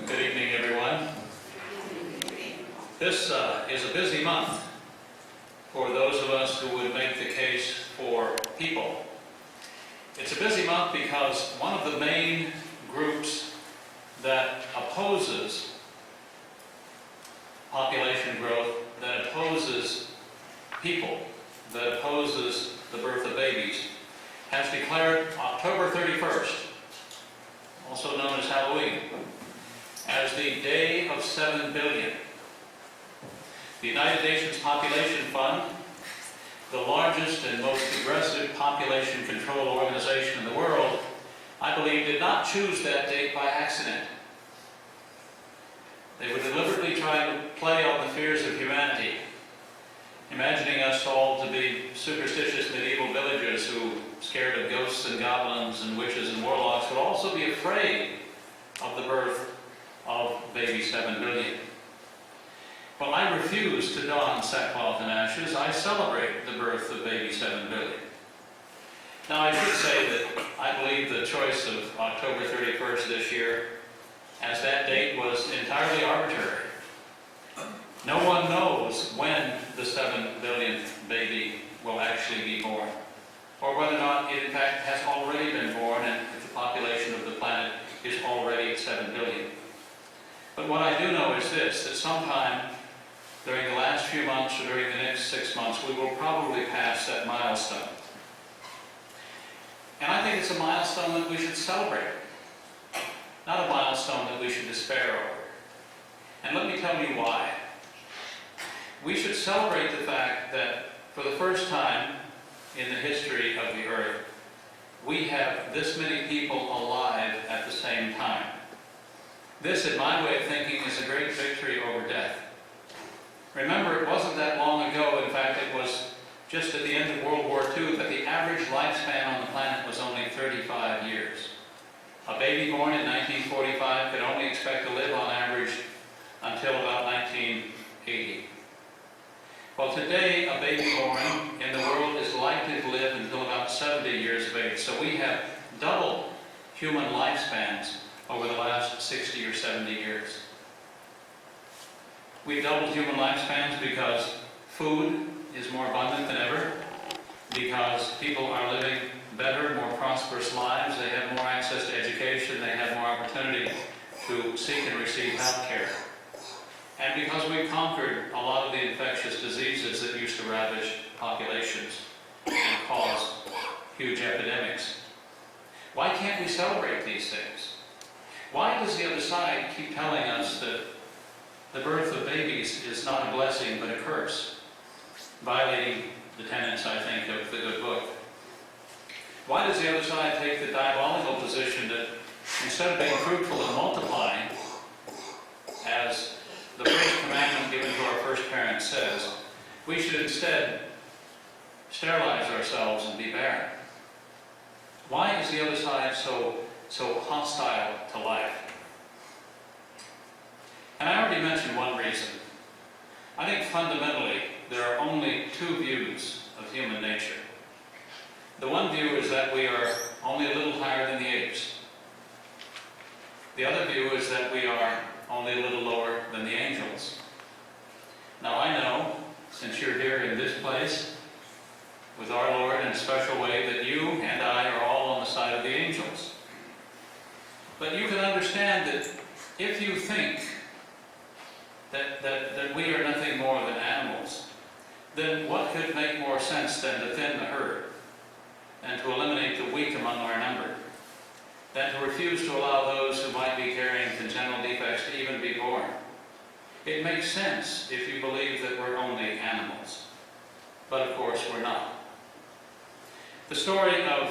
Good evening, everyone. This is a busy month for those of us who would make the case for people. It's a busy month because one of the main groups that opposes population growth, that opposes people, that opposes the birth of babies, has declared October 31st, also known as Halloween, as the Day of 7 billion. The United Nations Population Fund, the largest and most aggressive population control organization in the world, I believe did not choose that date by accident. They were deliberately trying to play on the fears of humanity, imagining us all to be superstitious medieval villagers who, scared of ghosts and goblins and witches and warlocks, would also be afraid of the birth of baby 7 billion. Well, I refuse to don sackcloth and ashes. I celebrate the birth of baby 7 billion. Now, I should say that I believe the choice of October 31st this year as that date was entirely arbitrary. No one knows when the 7 billionth baby will actually be born, or whether or not it in fact has already been born and if the population of the planet is already at 7 billion. But what I do know is this, that sometime during the last few months or during the next 6 months, we will probably pass that milestone. And I think it's a milestone that we should celebrate, not a milestone that we should despair over. And let me tell you why. We should celebrate the fact that for the first time in the history of the earth, we have this many people alive at the same time. This, in my way of thinking, is a great victory over death. Remember, it wasn't that long ago, in fact, it was just at the end of World War II, that the average lifespan on the planet was only 35 years. A baby born in 1945 could only expect to live on average until about 1980. Well, today, a baby born in the world is likely to live until about 70 years of age. So we have doubled human lifespans over the last 60 or 70 years. We've doubled human lifespans because food is more abundant than ever, because people are living better, more prosperous lives, they have more access to education, they have more opportunity to seek and receive health care. And because we've conquered a lot of the infectious diseases that used to ravage populations and cause huge epidemics. Why can't we celebrate these things? Why does the other side keep telling us that the birth of babies is not a blessing but a curse, violating the tenets, I think, of the good book? Why does the other side take the diabolical position that instead of being fruitful and multiplying, as the first commandment given to our first parents says, we should instead sterilize ourselves and be barren? Why is the other side so hostile to life? And I already mentioned one reason. I think fundamentally there are only two views of human nature. The one view is that we are only a little higher than the apes. The other view is that we are only a little lower than the angels. Now I know, since you're here in this place, with our Lord in a special way, that you and I are all on the side of the angels. But you can understand that if you think that we are nothing more than animals, then what could make more sense than to thin the herd and to eliminate the weak among our number, than to refuse to allow those who might be carrying congenital defects to even be born? It makes sense if you believe that we're only animals. But of course we're not. The story of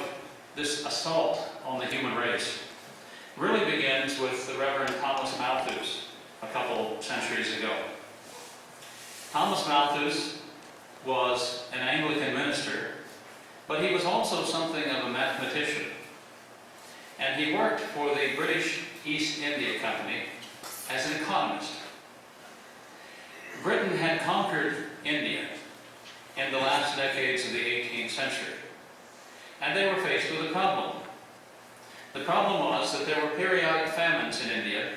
this assault on the human race really begins with the Reverend Malthus a couple centuries ago. Thomas Malthus was an Anglican minister, but he was also something of a mathematician. And he worked for the British East India Company as an economist. Britain had conquered India in the last decades of the 18th century, and they were faced with a problem. The problem was that there were periodic famines in India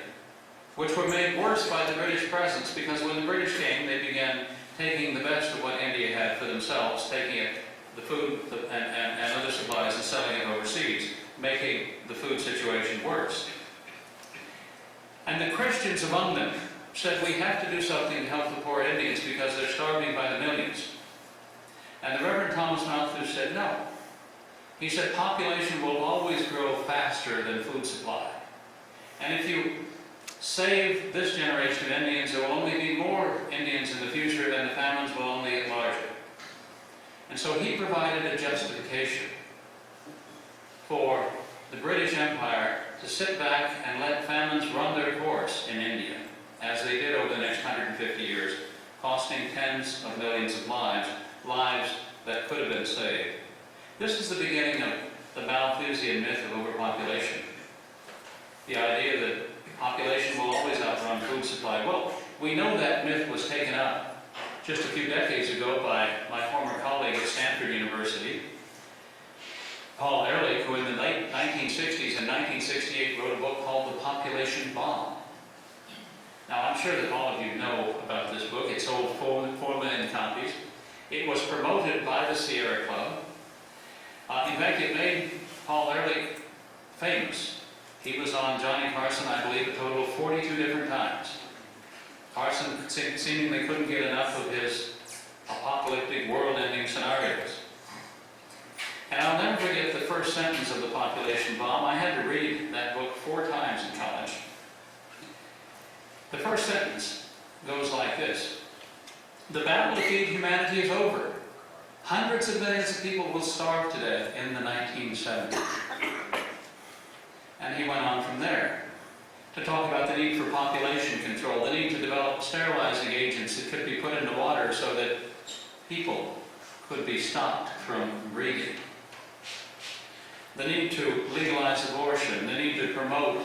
which were made worse by the British presence, because when the British came, they began taking the best of what India had for themselves, taking it, the food and other supplies, and selling it overseas, making the food situation worse. And the Christians among them said, we have to do something to help the poor Indians because they're starving by the millions. And the Reverend Thomas Malthus said, no. He said, population will always grow faster than food supply. And if you save this generation of Indians, there will only be more Indians in the future, and the famines will only get larger. And so he provided a justification for the British Empire to sit back and let famines run their course in India, as they did over the next 150 years, costing tens of millions of lives that could have been saved. This is the beginning of the Malthusian myth of overpopulation. The idea that population will always outrun food supply. Well, we know that myth was taken up just a few decades ago by my former colleague at Stanford University, Paul Ehrlich, who in the late 1960s and 1968 wrote a book called The Population Bomb. Now, I'm sure that all of you know about this book. It sold 4 million copies. It was promoted by the Sierra Club. In fact, it made Paul Ehrlich famous. He was on Johnny Carson, I believe, a total of 42 different times. Carson seemingly couldn't get enough of his apocalyptic, world-ending scenarios. And I'll never forget the first sentence of The Population Bomb. I had to read that book 4 times in college. The first sentence goes like this: the battle to feed humanity is over. Hundreds of millions of people will starve to death in the 1970s. And he went on from there to talk about the need for population control, the need to develop sterilizing agents that could be put into water so that people could be stopped from breeding, the need to legalize abortion, the need to promote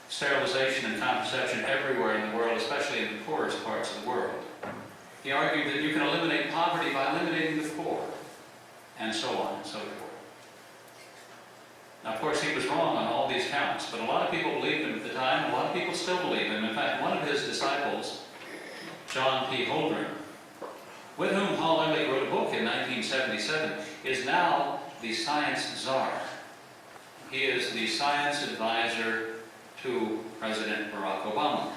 sterilization and contraception everywhere in the world, especially in the poorest parts of the world. He argued that you can eliminate poverty by eliminating the poor, and so on and so forth. Now, of course, he was wrong on all these counts, but a lot of people believed him at the time, and a lot of people still believe him. In fact, one of his disciples, John P. Holdren, with whom Paul Ehrlich wrote a book in 1977, is now the science czar. He is the science advisor to President Barack Obama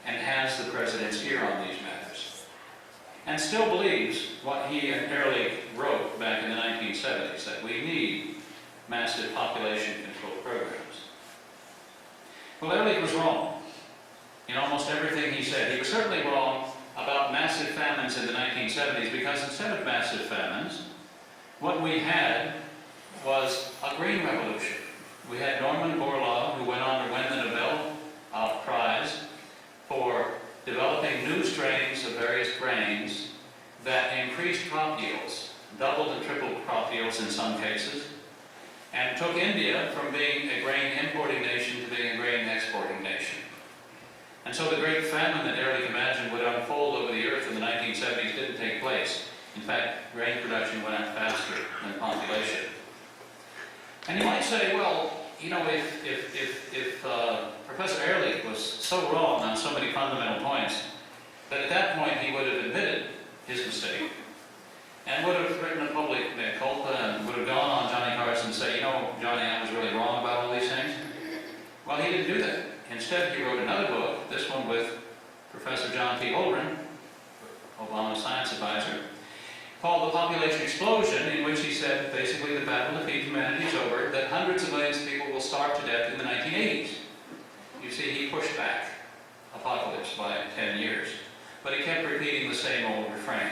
and has the president's ear on these matters, and still believes what he and Ehrlich wrote back in the 1970s, that we need massive population control programs. Well, Ehrlich was wrong in almost everything he said. He was certainly wrong about massive famines in the 1970s, because instead of massive famines, what we had was a green revolution. We had Norman Borlaug, who went on to win the Nobel Prize for developing new strains of various grains that increased crop yields, doubled and tripled crop yields in some cases, and took India from being a grain importing nation to being a grain exporting nation. And so the great famine that Ehrlich imagined would unfold over the earth in the 1970s didn't take place. In fact, grain production went up faster than population. And you might say, well, you know, if Professor Ehrlich was so wrong on so many fundamental points, that at that point he would have admitted his mistake and would have written a public mea culpa and would have gone on Johnny Carson and say, you know, Johnny, I was really wrong about all these things. Well, he didn't do that. Instead, he wrote another book, this one with Professor John P. Holdren, Obama's science advisor, called The Population Explosion, in which he said basically the battle to feed humanity is over, that hundreds of millions of people will starve to death in the 1980s. You see, he pushed back apocalypse by 10 years, but he kept repeating the same old refrain.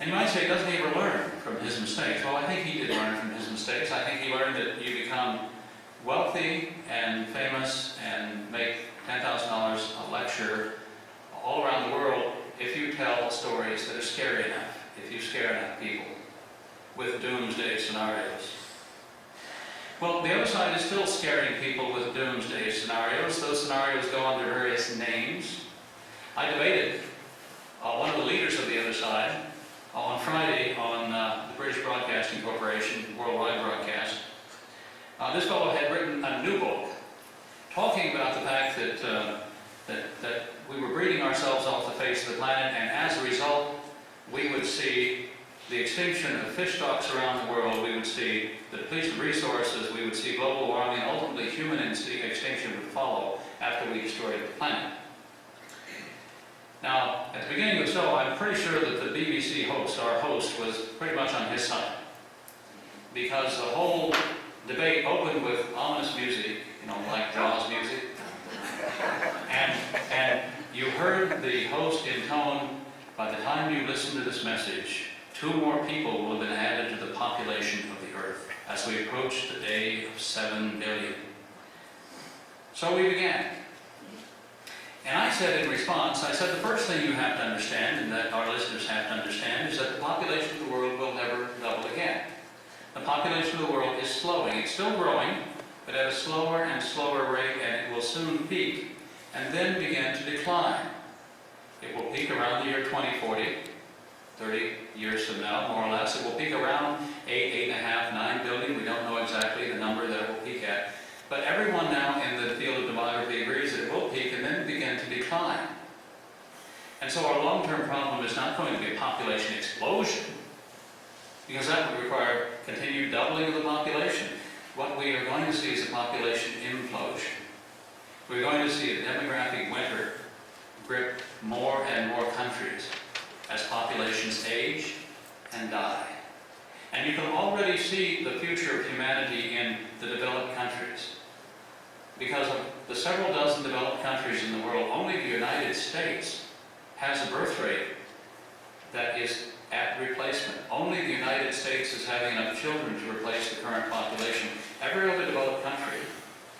And you might say, doesn't he ever learn from his mistakes? Well, I think he did learn from his mistakes. I think he learned that you become wealthy and famous and make $10,000 a lecture all around the world if you tell stories that are scary enough, if you scare enough people with doomsday scenarios. Well, the other side is still scaring people with doomsday scenarios. Those scenarios go under various names. I debated one of the leaders of the other side on Friday on the British Broadcasting Corporation worldwide broadcast. This fellow had written a new book talking about the fact that we were breeding ourselves off the face of the planet, and as a result, we would see the extinction of fish stocks around the world, we would see the depletion of resources, we would see global warming, and ultimately human extinction would follow after we destroyed the planet. Now, at the beginning of the show, I'm pretty sure that the BBC host, our host, was pretty much on his side, because the whole debate opened with ominous music, like Jaws music, and you heard the host intone, by the time you listen to this message, 2 more people will have been added to the population of the earth as we approach the day of 7 billion. So we began. And I said in response, the first thing you have to understand, and that our listeners have to understand, is that the population of the world will never double again. The population of the world is slowing. It's still growing, but at a slower and slower rate, and it will soon peak, and then begin to decline. It will peak around the year 2040, 30 years from now, more or less. It will peak around 8, 8.5, 9 billion. We don't know exactly the number that it will peak at. But everyone now in the field of demography agrees that it will peak and then begin to decline. And so our long-term problem is not going to be a population explosion, because that would require continued doubling of the population. What we are going to see is a population implosion. We're going to see a demographic winter grip more and more countries as populations age and die. And you can already see the future of humanity in the developed countries. Because of the several dozen developed countries in the world, only the United States has a birth rate that is at replacement. Only the United States is having enough children to replace the current population. Every other developed country,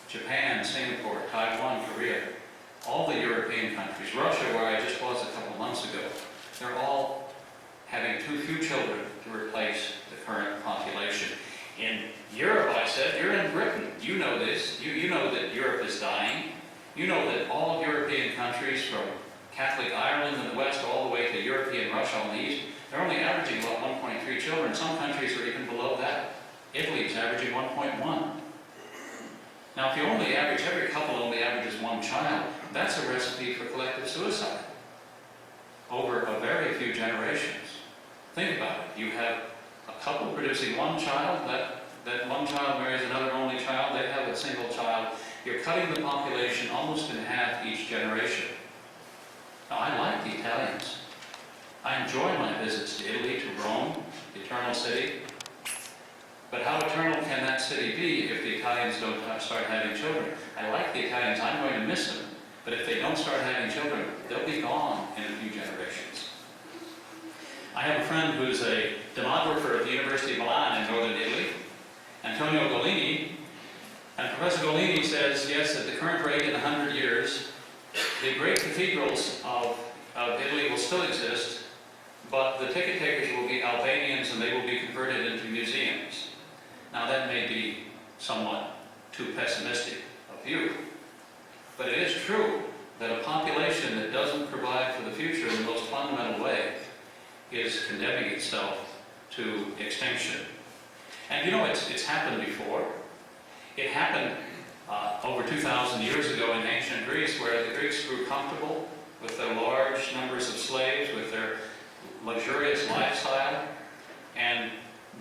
Japan, Singapore, Taiwan, Korea, all the European countries, Russia, where I just was a couple months ago, they're all having too few children to replace the current population. In Europe, I said, you're in Britain. You know this. You know that Europe is dying. You know that all European countries, from Catholic Ireland in the west all the way to European Russia on the east, they're only averaging about 1.3 children. Some countries are even below that. Italy is averaging 1.1. Now, if you only average, every couple only averages 1 child, that's a recipe for collective suicide over a very few generations. Think about it. You have a couple producing 1 child, that 1 child marries another only child, they have a single child. You're cutting the population almost in half each generation. Now, I like the Italians. I enjoy my visits to Italy, to Rome, the Eternal City. But how eternal can that city be if the Italians don't start having children? I like the Italians. I'm going to miss them. But if they don't start having children, they'll be gone in a few generations. I have a friend who's a demographer at the University of Milan in northern Italy, Antonio Golini. And Professor Golini says, yes, at the current rate in 100 years, the great cathedrals of Italy will still exist, but the ticket takers will be Albanians and they will be converted into museums. Now that may be somewhat too pessimistic a view, but it is true that a population that doesn't provide for the future in the most fundamental way is condemning itself to extinction. And it's happened before. It happened over 2,000 years ago in ancient Greece, where the Greeks grew comfortable with their large numbers of slaves, with their luxurious lifestyle, and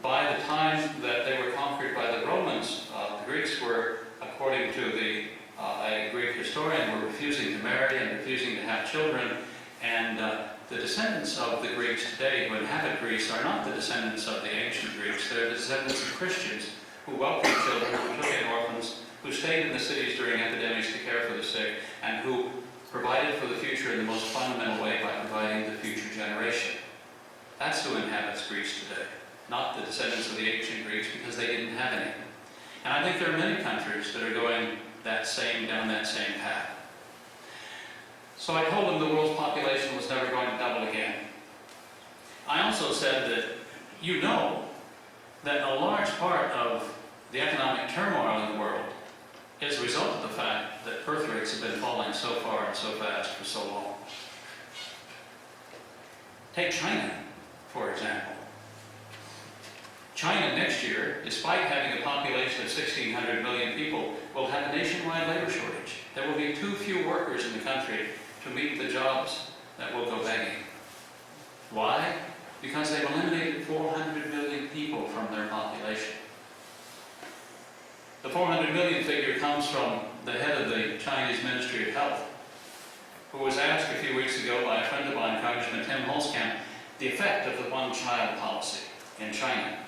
by the time that they were conquered by the Romans, the Greeks were, according to a Greek historian, were refusing to marry and refusing to have children, and the descendants of the Greeks today who inhabit Greece are not the descendants of the ancient Greeks. They're the descendants of Christians who welcomed children, who took in orphans, who stayed in the cities during epidemics to care for the sick, and who provided for the future in the most fundamental way by providing the future generation. That's who inhabits Greece today, not the descendants of the ancient Greeks, because they didn't have any. And I think there are many countries that are going down that same path. So I told them the world's population was never going to double again. I also said that you know that a large part of the economic turmoil in the world is a result of the fact that birth rates have been falling so far and so fast for so long. Take China, for example. China next year, despite having a population of 1,600 million people, will have a nationwide labor shortage. There will be too few workers in the country to meet the jobs that will go begging. Why? Because they've eliminated 400 million people from their population. The 400 million figure comes from the head of the Chinese Ministry of Health, who was asked a few weeks ago by a friend of mine, Congressman Tim Holzkamp, the effect of the one-child policy in China.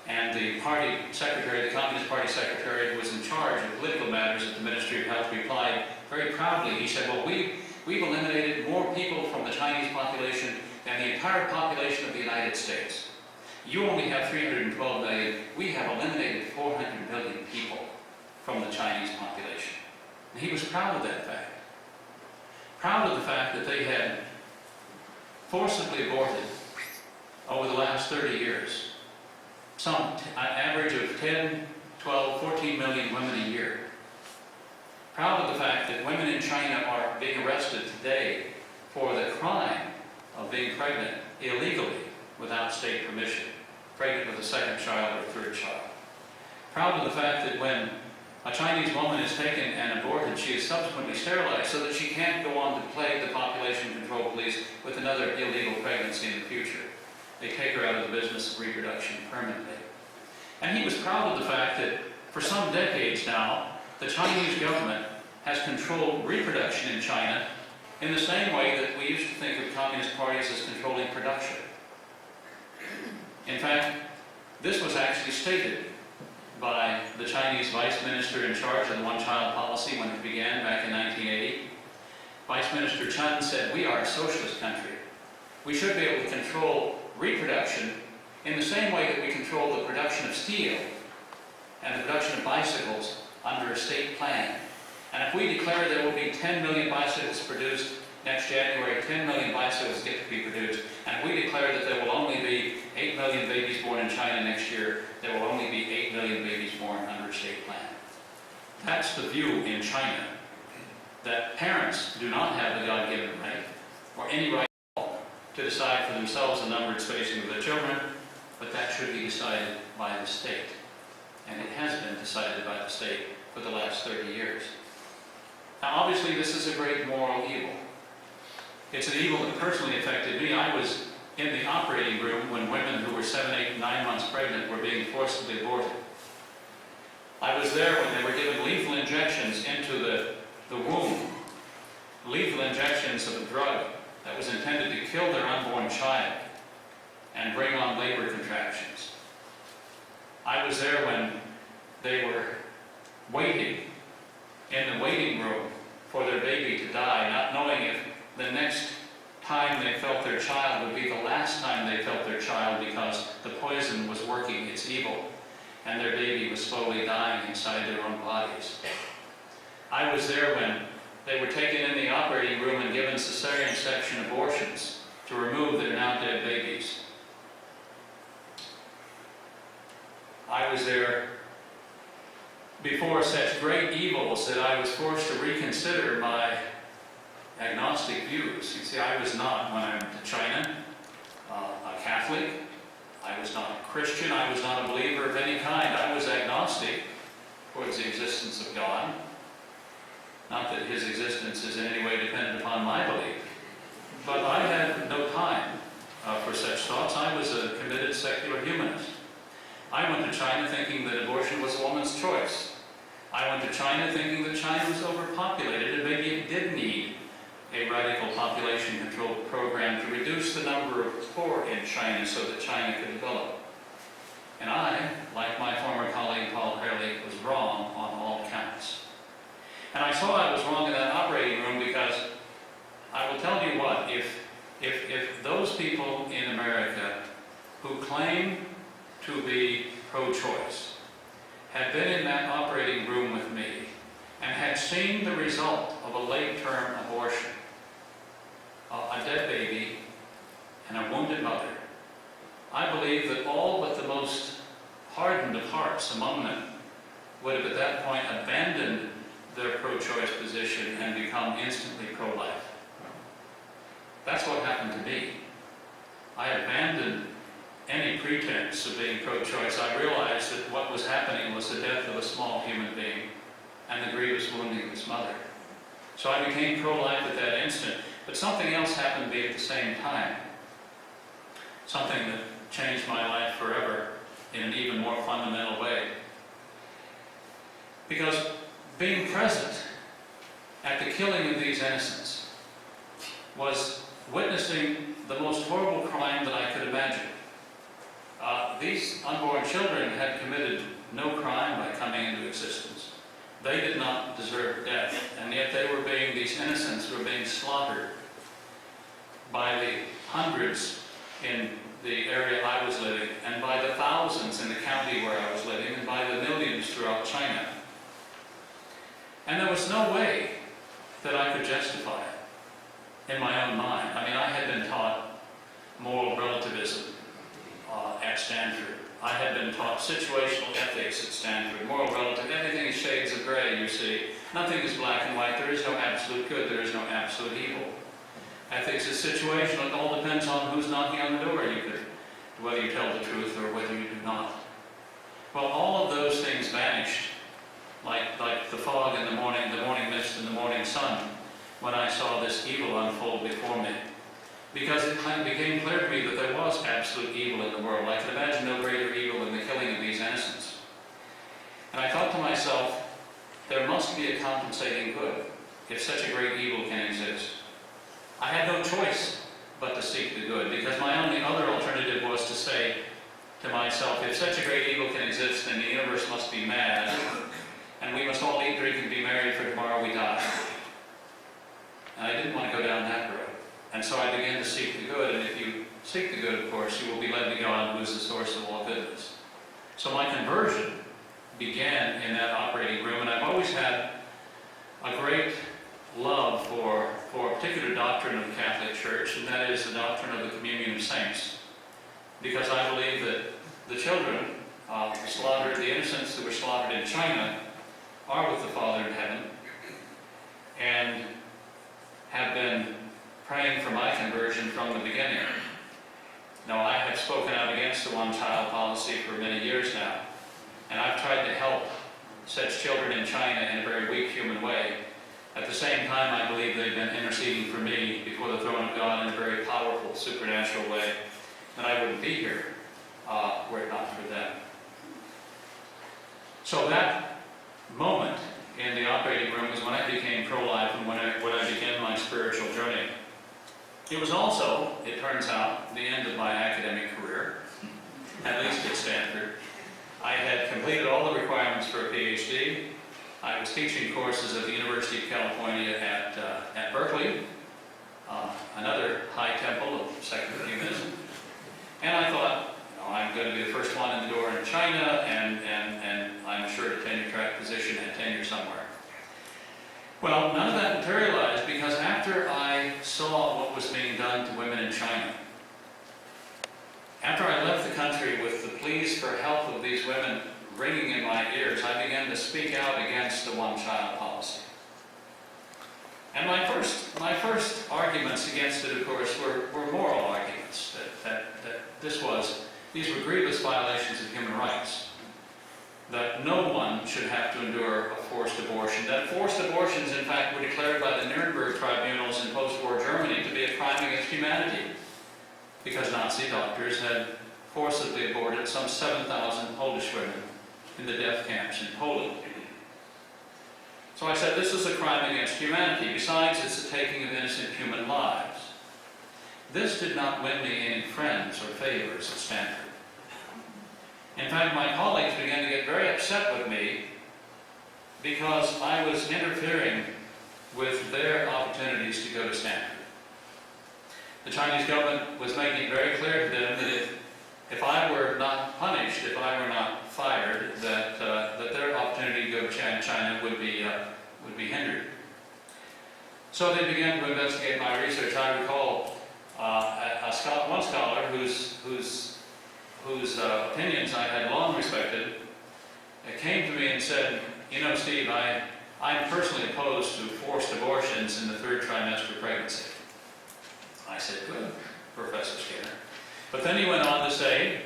And the party secretary, the Communist Party secretary who was in charge of political matters at the Ministry of Health replied very proudly. He said, well, we've eliminated more people from the Chinese population than the entire population of the United States. You only have 312 million. We have eliminated 400 million people from the Chinese population. And he was proud of that fact. Proud of the fact that they had forcibly aborted over the last 30 years an average of 10, 12, 14 million women a year. Proud of the fact that women in China are being arrested today for the crime of being pregnant illegally without state permission, pregnant with a second child or a third child. Proud of the fact that when a Chinese woman is taken and aborted, she is subsequently sterilized so that she can't go on to plague the population control police with another illegal pregnancy in the future. They take her out of the business of reproduction permanently. And he was proud of the fact that for some decades now, the Chinese government has controlled reproduction in China in the same way that we used to think of communist parties as controlling production. In fact, this was actually stated by the Chinese vice minister in charge of the one-child policy when it began back in 1980. Vice Minister Chen said, we are a socialist country. We should be able to control reproduction in the same way that we control the production of steel and the production of bicycles under a state plan. And if we declare there will be 10 million bicycles produced next January, 10 million bicycles get to be produced, and if we declare that there will only be 8 million babies born in China next year, there will only be 8 million babies born under a state plan. That's the view in China, that parents do not have the God-given right, or any right to decide for themselves the number and spacing of their children, but that should be decided by the state. And it has been decided by the state for the last 30 years. Now, obviously, this is a great moral evil. It's an evil that personally affected me. I was in the operating room when women who were 7, 8, 9 months pregnant were being forcibly aborted. I was there when they were given lethal injections into the womb, lethal injections of a drug that was intended to kill their unborn child and bring on labor contractions. I was there when they were waiting in the waiting room for their baby to die, not knowing if the next time they felt their child would be the last time they felt their child, because the poison was working its evil and their baby was slowly dying inside their own bodies. I was there when they were taken in the operating room and given cesarean section abortions to remove their now dead babies. I was there before such great evils that I was forced to reconsider my agnostic views. You see, I was not, when I went to China, a Catholic. I was not a Christian. I was not a believer of any kind. I was agnostic towards the existence of God. Not that his existence is in any way dependent upon my belief. But I had no time for such thoughts. I was a committed secular humanist. I went to China thinking that abortion was a woman's choice. I went to China thinking that China was overpopulated and maybe it did need a radical population control program to reduce the number of poor in China so that China could develop. And I, like my former colleague Paul Hurley, was wrong on all counts. And I saw I was wrong in that operating room because I will tell you what, if those people in America who claim to be pro-choice had been in that operating room with me and had seen the result of a late-term abortion, a dead baby and a wounded mother, I believe that all but the most hardened of hearts among them would have at that point abandoned their pro-choice position and become instantly pro-life. That's what happened to me. I abandoned any pretense of being pro-choice, I realized that what was happening was the death of a small human being and the grievous wounding of his mother. So I became pro-life at that instant, but something else happened to me at the same time. Something that changed my life forever in an even more fundamental way. Because being present at the killing of these innocents was witnessing the most horrible crime that I could imagine. These unborn children had committed no crime by coming into existence. They did not deserve death, and yet these innocents were being slaughtered by the hundreds in the area I was living, and by the thousands in the county where I was living, and by the millions throughout China. And there was no way that I could justify it in my own mind. I mean, I had been taught moral relativism at Stanford. I had been taught situational ethics at Stanford. Moral relative, everything is shades of gray, you see. Nothing is black and white. There is no absolute good. There is no absolute evil. Ethics is situational. It all depends on who's knocking on the door. Whether you tell the truth or whether you do not. Well, all of those things vanished like the fog in the morning mist and the morning sun when I saw this evil unfold before me. Because it became clear to me that there was absolute evil in the world. I could imagine no greater evil than the killing of these innocents. And I thought to myself, there must be a compensating good if such a great evil can exist. I had no choice but to seek the good, because my only other alternative was to say to myself, if such a great evil can exist, then the universe must be mad, and we must all eat, drink, and be merry, for tomorrow we die. And I didn't want to go down that road. And so I began to seek the good, and if you seek the good, of course, you will be led to God, who is the source of all goodness. So my conversion began in that operating room, and I've always had a great love for a particular doctrine of the Catholic Church, and that is the doctrine of the communion of saints. Because I believe that the children slaughtered, the innocents that were slaughtered in China, are with the Father in heaven, and have been praying for my conversion from the beginning. Now, I have spoken out against the one-child policy for many years now, and I've tried to help such children in China in a very weak human way. At the same time, I believe they've been interceding for me before the throne of God in a very powerful, supernatural way, and I wouldn't be here were it not for them. So that moment in the operating room was when I became pro-life and when I began my spiritual journey. It was also, it turns out, the end of my academic career, at least at Stanford. I had completed all the requirements for a PhD. I was teaching courses at the University of California at Berkeley, another high temple of secular humanism. And I thought, I'm going to be the first one in the door in China, and I'm assured a tenure-track position and tenure somewhere. Well, none of that materialized, because after I saw what was being done to women in China, after I left the country with the pleas for help of these women ringing in my ears, I began to speak out against the one-child policy. And my first arguments against it, of course, were moral arguments, that these were grievous violations of human rights, that no one should have to endure a forced abortion, that forced abortions, in fact, were declared by the Nuremberg tribunals in post-war Germany to be a crime against humanity, because Nazi doctors had forcibly aborted some 7,000 Polish women in the death camps in Poland. So I said, this is a crime against humanity. Besides, it's the taking of innocent human lives. This did not win me any friends or favors at Stanford. In fact, my colleagues began to get very upset with me because I was interfering with their opportunities to go to Stanford. The Chinese government was making it very clear to them that if I were not punished, if I were not fired, that their opportunity to go to China would be hindered. So they began to investigate my research. I recall one scholar whose opinions I had long respected came to me and said, you know, Steve, I'm personally opposed to forced abortions in the third trimester of pregnancy. I said, good, Professor Skinner. But then he went on to say,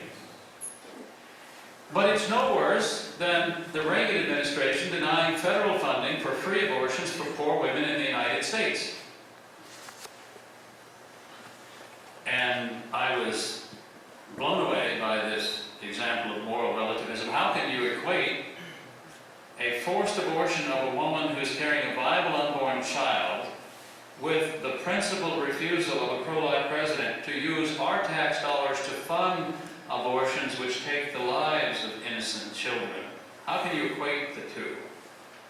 but it's no worse than the Reagan administration denying federal funding for free abortions for poor women in the United States. And I was blown away by this example of moral relativism. How can you equate a forced abortion of a woman who's carrying a viable unborn child with the principled refusal of a pro-life president to use our tax dollars to fund abortions which take the lives of innocent children? How can you equate the two?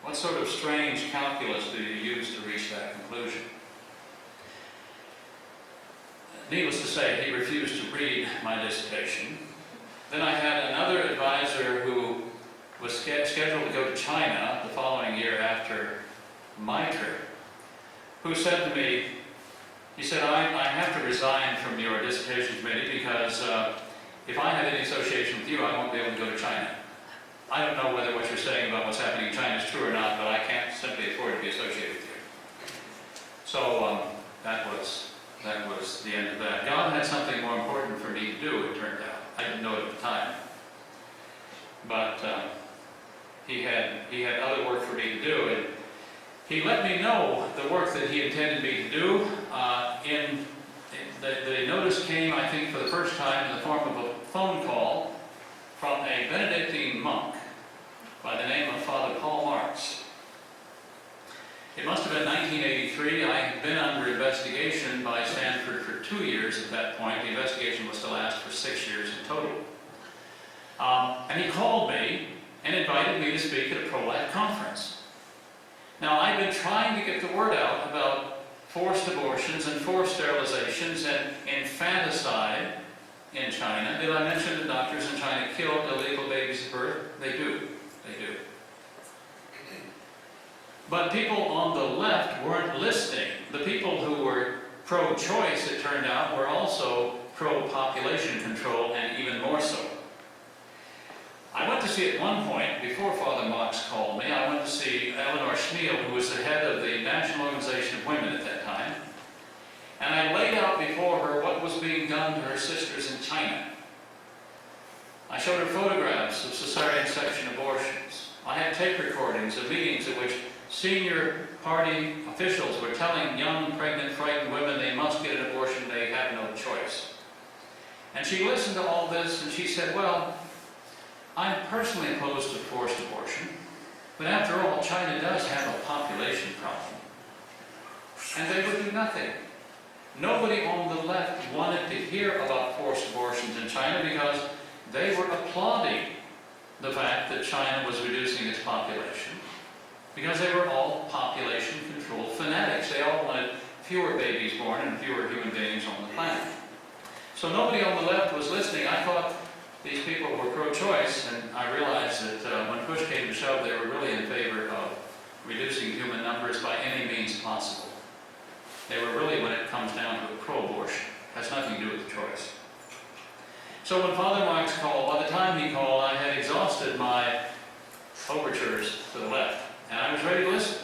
What sort of strange calculus do you use to reach that conclusion? Needless to say, he refused to read my dissertation. Then I had another advisor who was scheduled to go to China the following year after my trip, who said to me, he said, I have to resign from your dissertation committee because if I have any association with you, I won't be able to go to China. I don't know whether what you're saying about what's happening in China is true or not, but I can't simply afford to be associated with you. So that was the end of that. God had something more important for me to do, it turned out. I didn't know it at the time. But he had other work for me to do, and he let me know the work that he intended me to do. The notice came, I think, for the first time in the form of a phone call from a Benedictine monk by the name of Father Paul Marx. It must have been 1983. I had been under investigation by Stanford for 2 years at that point. The investigation was to last for 6 years in total. And he called me and invited me to speak at a pro-life conference. Now, I've been trying to get the word out about forced abortions and forced sterilizations and infanticide in China. Did I mention that doctors in China kill illegal babies at birth? They do. They do. But people on the left weren't listening. The people who were pro-choice, it turned out, were also pro-population control, and even more so. I went to see at one point, before Father Marx called me, I went to see Eleanor Schmiel, who was the head of the National Organization of Women at that time, and I laid out before her what was being done to her sisters in China. I showed her photographs of cesarean section abortions. I had tape recordings of meetings at which senior party officials were telling young, pregnant, frightened women they must get an abortion, they have no choice. And she listened to all this and she said, well, I'm personally opposed to forced abortion, but after all, China does have a population problem. And they would do nothing. Nobody on the left wanted to hear about forced abortions in China because they were applauding the fact that China was reducing its population, because they were all population control fanatics. They all wanted fewer babies born and fewer human beings on the planet. So nobody on the left was listening. I thought these people were pro-choice, and I realized that when push came to shove, they were really in favor of reducing human numbers by any means possible. They were really, when it comes down to pro-abortion, has nothing to do with the choice. So when Father Marx called, by the time he called, I had exhausted my overtures to the left, and I was ready to listen.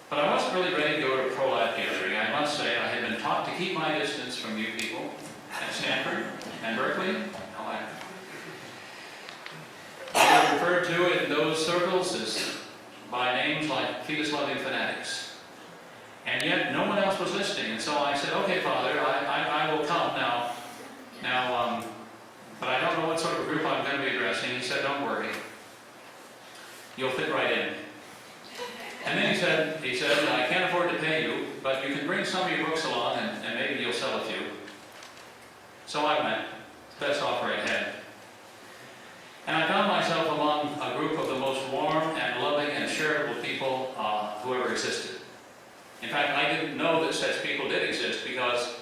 But I wasn't really ready to go to a pro-life gathering. I must say, I had been taught to keep my distance from you people at Stanford and Berkeley. I was referred to in those circles as by names like fetus-loving fanatics. And yet no one else was listening. And so I said, okay, Father, I will come now, but I don't know what sort of group I'm going to be addressing. He said, don't worry. You'll fit right in. And then he said, I can't afford to pay you, but you can bring some of your books along and maybe you'll sell a few. So I went. Best offer I had. And I found myself among a group of the most warm and loving and charitable people who ever existed. In fact, I didn't know that such people did exist because,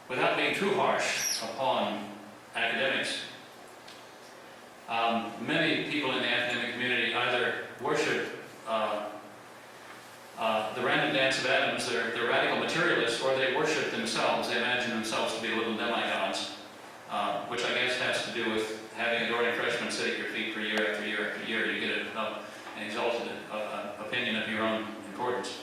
without being too harsh upon academics, many people in the academic community either worship the random dance of atoms, they're radical materialists, or they worship themselves. They imagine themselves to be little demigods, which I guess has to do with having adoring freshmen sit at your feet for year after year after year. You get an exalted opinion of your own importance.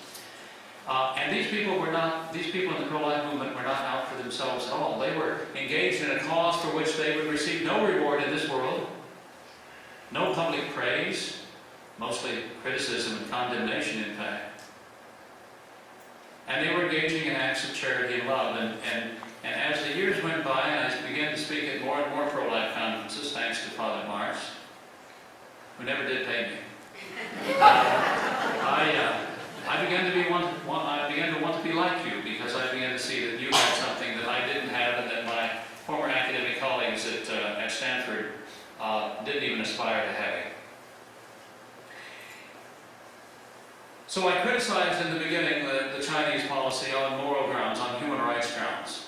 And these people in the pro-life movement were not out for themselves at all. They were engaged in a cause for which they would receive no reward in this world, no public praise, mostly criticism and condemnation, in fact. And they were engaging in acts of charity and love. And as the years went by, and I began to speak at more and more pro-life conferences, thanks to Father Mars, who never did pay me, I began to want to be like you, because I began to see that you had something that I didn't have, and that my former academic colleagues at Stanford didn't even aspire to having. So I criticized in the beginning the Chinese policy on moral grounds, on human rights grounds.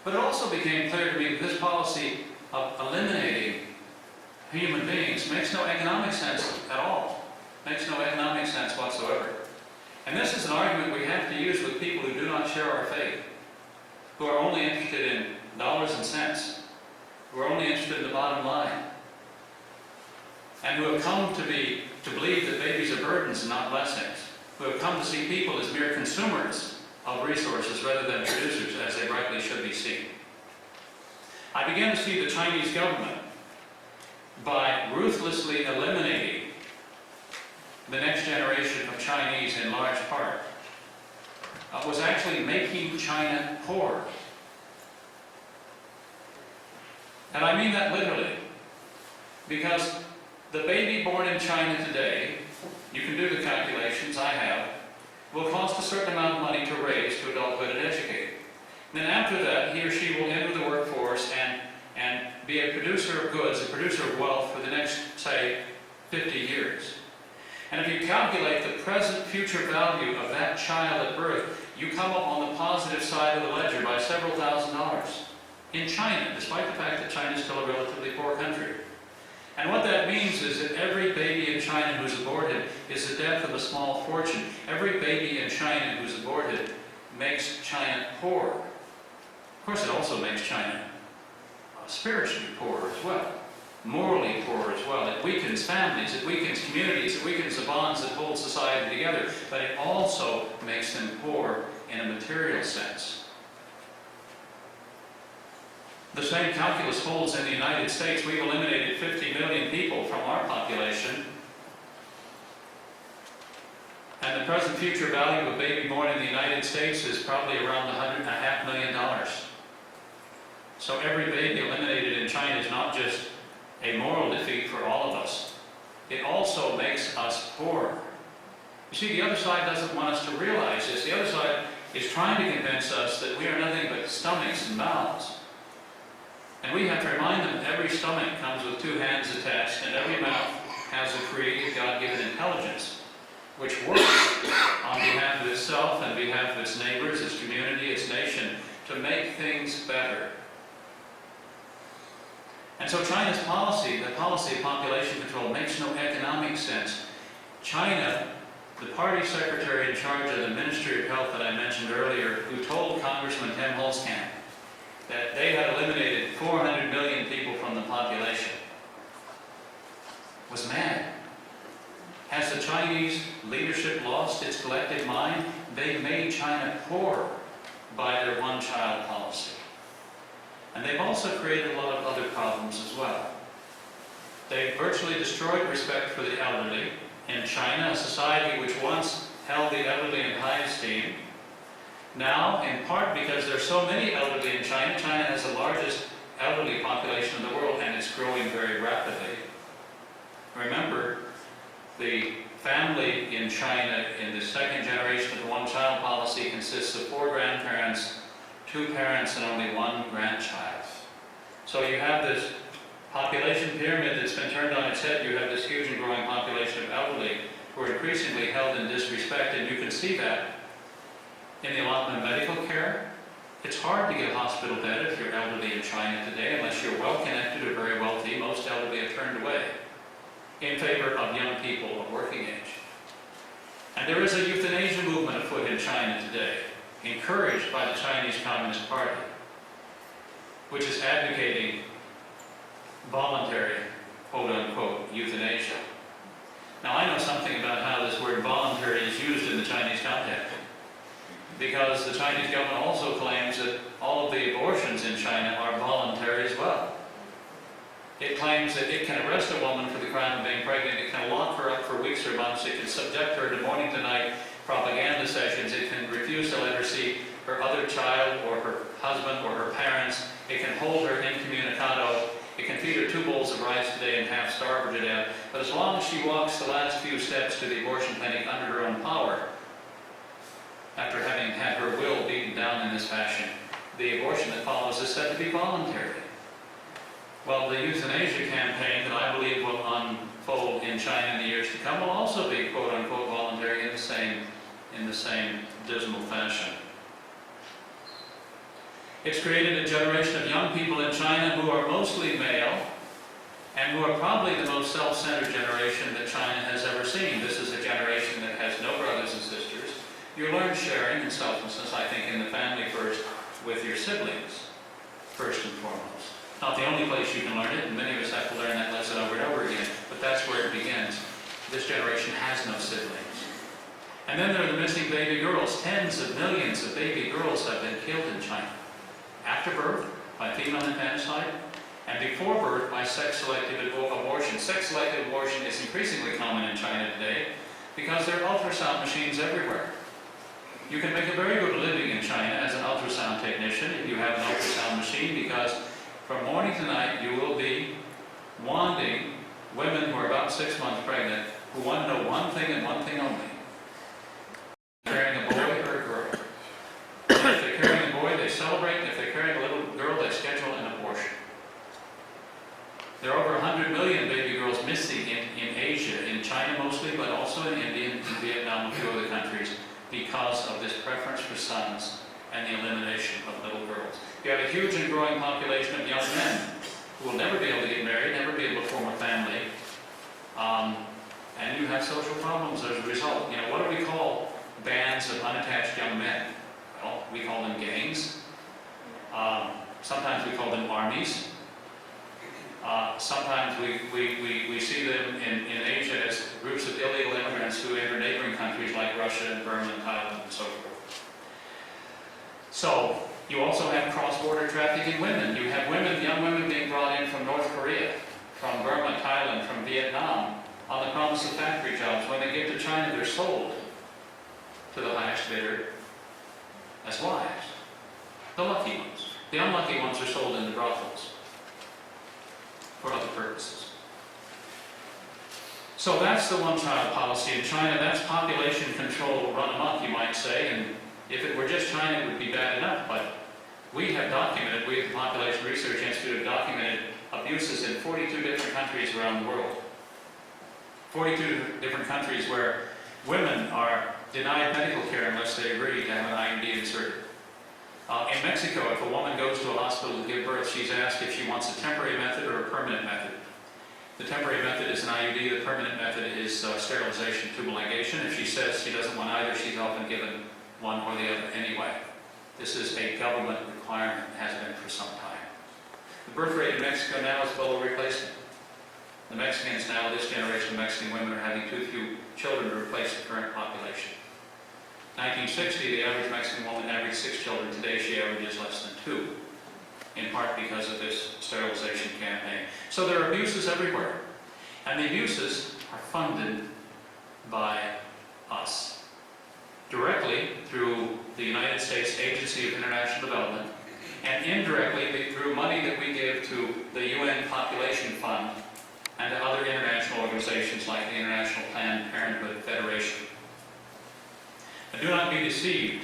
But it also became clear to me that this policy of eliminating human beings makes no economic sense at all. Makes no economic sense whatsoever. And this is an argument we have to use with people who do not share our faith, who are only interested in dollars and cents, who are only interested in the bottom line, and who have come to believe that babies are burdens and not blessings, who have come to see people as mere consumers of resources rather than producers, as they rightly should be seen. I began to see the Chinese government, by ruthlessly eliminating the next generation of Chinese in large part, was actually making China poor. And I mean that literally, because the baby born in China today, you can do the calculations, I have, will cost a certain amount of money to raise to adulthood and educate. And then after that, he or she will enter the workforce and be a producer of goods, a producer of wealth for the next, say, 50 years. And if you calculate the present future value of that child at birth, you come up on the positive side of the ledger by several $1,000s in China, despite the fact that China is still a relatively poor country. And what that means is that every baby in China who's aborted is the death of a small fortune. Every baby in China who's aborted makes China poor. Of course, it also makes China spiritually poor as well, morally poor as well. It weakens families, it weakens communities, it weakens the bonds that hold society together, but it also makes them poor in a material sense. The same calculus holds in the United States. We've eliminated 50 million people from our population, and the present future value of a baby born in the United States is probably around $1.5 million. So every baby eliminated in China is not just a moral defeat for all of us. It also makes us poor. You see, the other side doesn't want us to realize this. The other side is trying to convince us that we are nothing but stomachs and mouths. And we have to remind them that every stomach comes with two hands attached, and every mouth has a creative God-given intelligence, which works on behalf of itself and behalf of its neighbors, its community, its nation, to make things better. And so China's policy, the policy of population control, makes no economic sense. China, the party secretary in charge of the Ministry of Health that I mentioned earlier, who told Congressman Tim Holzkamp that they had eliminated 400 million people from the population, was mad. Has the Chinese leadership lost its collective mind? They made China poor by their one-child policy. And they've also created a lot of other problems as well. They virtually destroyed respect for the elderly. In China, a society which once held the elderly in high esteem, now, in part because there are so many elderly in China, China has the largest elderly population in the world, and it's growing very rapidly. Remember, the family in China in the second generation of the one-child policy consists of 4 grandparents, 2 parents, and only 1 grandchild. So you have this population pyramid that's been turned on its head. You have this huge and growing population of elderly who are increasingly held in disrespect, and you can see that in the allotment of medical care. It's hard to get a hospital bed if you're elderly in China today, unless you're well-connected or very wealthy. Most elderly are turned away in favor of young people of working age. And there is a euthanasia movement afoot in China today, encouraged by the Chinese Communist Party, which is advocating voluntary, quote-unquote, euthanasia. Now, I know something about how this word voluntary is used in the Chinese context. because the Chinese government also claims that all of the abortions in China are voluntary as well. It claims that it can arrest a woman for the crime of being pregnant, it can lock her up for weeks or months, it can subject her to morning to night propaganda sessions, it can refuse to let her see her other child or her husband or her parents, it can hold her incommunicado, it can feed her 2 bowls of rice today and half starve her to death, but as long as she walks the last few steps to the abortion clinic under her own power, after having had her will beaten down in this fashion, the abortion that follows is said to be voluntary. Well, the euthanasia campaign that I believe will unfold in China in the years to come will also be quote-unquote voluntary in the same dismal fashion. It's created a generation of young people in China who are mostly male and who are probably the most self-centered generation that China has ever seen. This is a generation that has no brothers and sisters. You learn sharing and selflessness, I think, in the family first with your siblings, first and foremost. Not the only place you can learn it, and many of us have to learn that lesson over and over again, but that's where it begins. This generation has no siblings. And then there are the missing baby girls. Tens of millions of baby girls have been killed in China. After birth, by female infanticide, and before birth, by sex-selective abortion. Sex-selective abortion is increasingly common in China today because there are ultrasound machines everywhere. You can make a very good living in China as an ultrasound technician if you have an ultrasound machine, because from morning to night you will be wanding women who are about 6 months pregnant who want to know one thing and one thing only: carrying a boy or a girl. If they're carrying a boy, they celebrate, and if they're carrying a little girl, they schedule an abortion. There are over 100 million baby girls missing in Asia, in China mostly, but also in India and Vietnam and a few other countries, because of this preference for sons and the elimination of little girls. You have a huge and growing population of young men who will never be able to get married, never be able to form a family, and you have social problems as a result. You know, what do we call bands of unattached young men? Well, we call them gangs. Sometimes we call them armies. Sometimes we see them in Asia as groups of illegal immigrants who enter neighboring countries like Russia and Burma and Thailand and so forth. So, you also have cross-border trafficking women. You have women, young women being brought in from North Korea, from Burma, Thailand, from Vietnam, on the promise of factory jobs. When they get to China, they're sold to the highest bidder as wives. The lucky ones. The unlucky ones are sold into brothels for other purposes. So that's the one-child policy in China. That's population control run amok, you might say, and if it were just China, it would be bad enough, but we have documented, we at the Population Research Institute have documented abuses in 42 different countries around the world. 42 different countries where women are denied medical care unless they agree to have an IUD inserted. In Mexico, if a woman goes to a hospital to give birth, she's asked if she wants a temporary method or a permanent method. The temporary method is an IUD, the permanent method is sterilization, tubal ligation. If she says she doesn't want either, she's often given one or the other anyway. This is a government requirement, has been for some time. The birth rate in Mexico now is below replacement. The Mexicans now, this generation of Mexican women, are having too few children to replace the current population. 1960, the average Mexican woman averaged 6 children. Today, she averages less than 2, in part because of this sterilization campaign. So there are abuses everywhere. And the abuses are funded by us. Directly through the United States Agency of International Development, and indirectly through money that we give to the UN Population Fund and to other international organizations like the International Planned Parenthood Federation. And do not be deceived.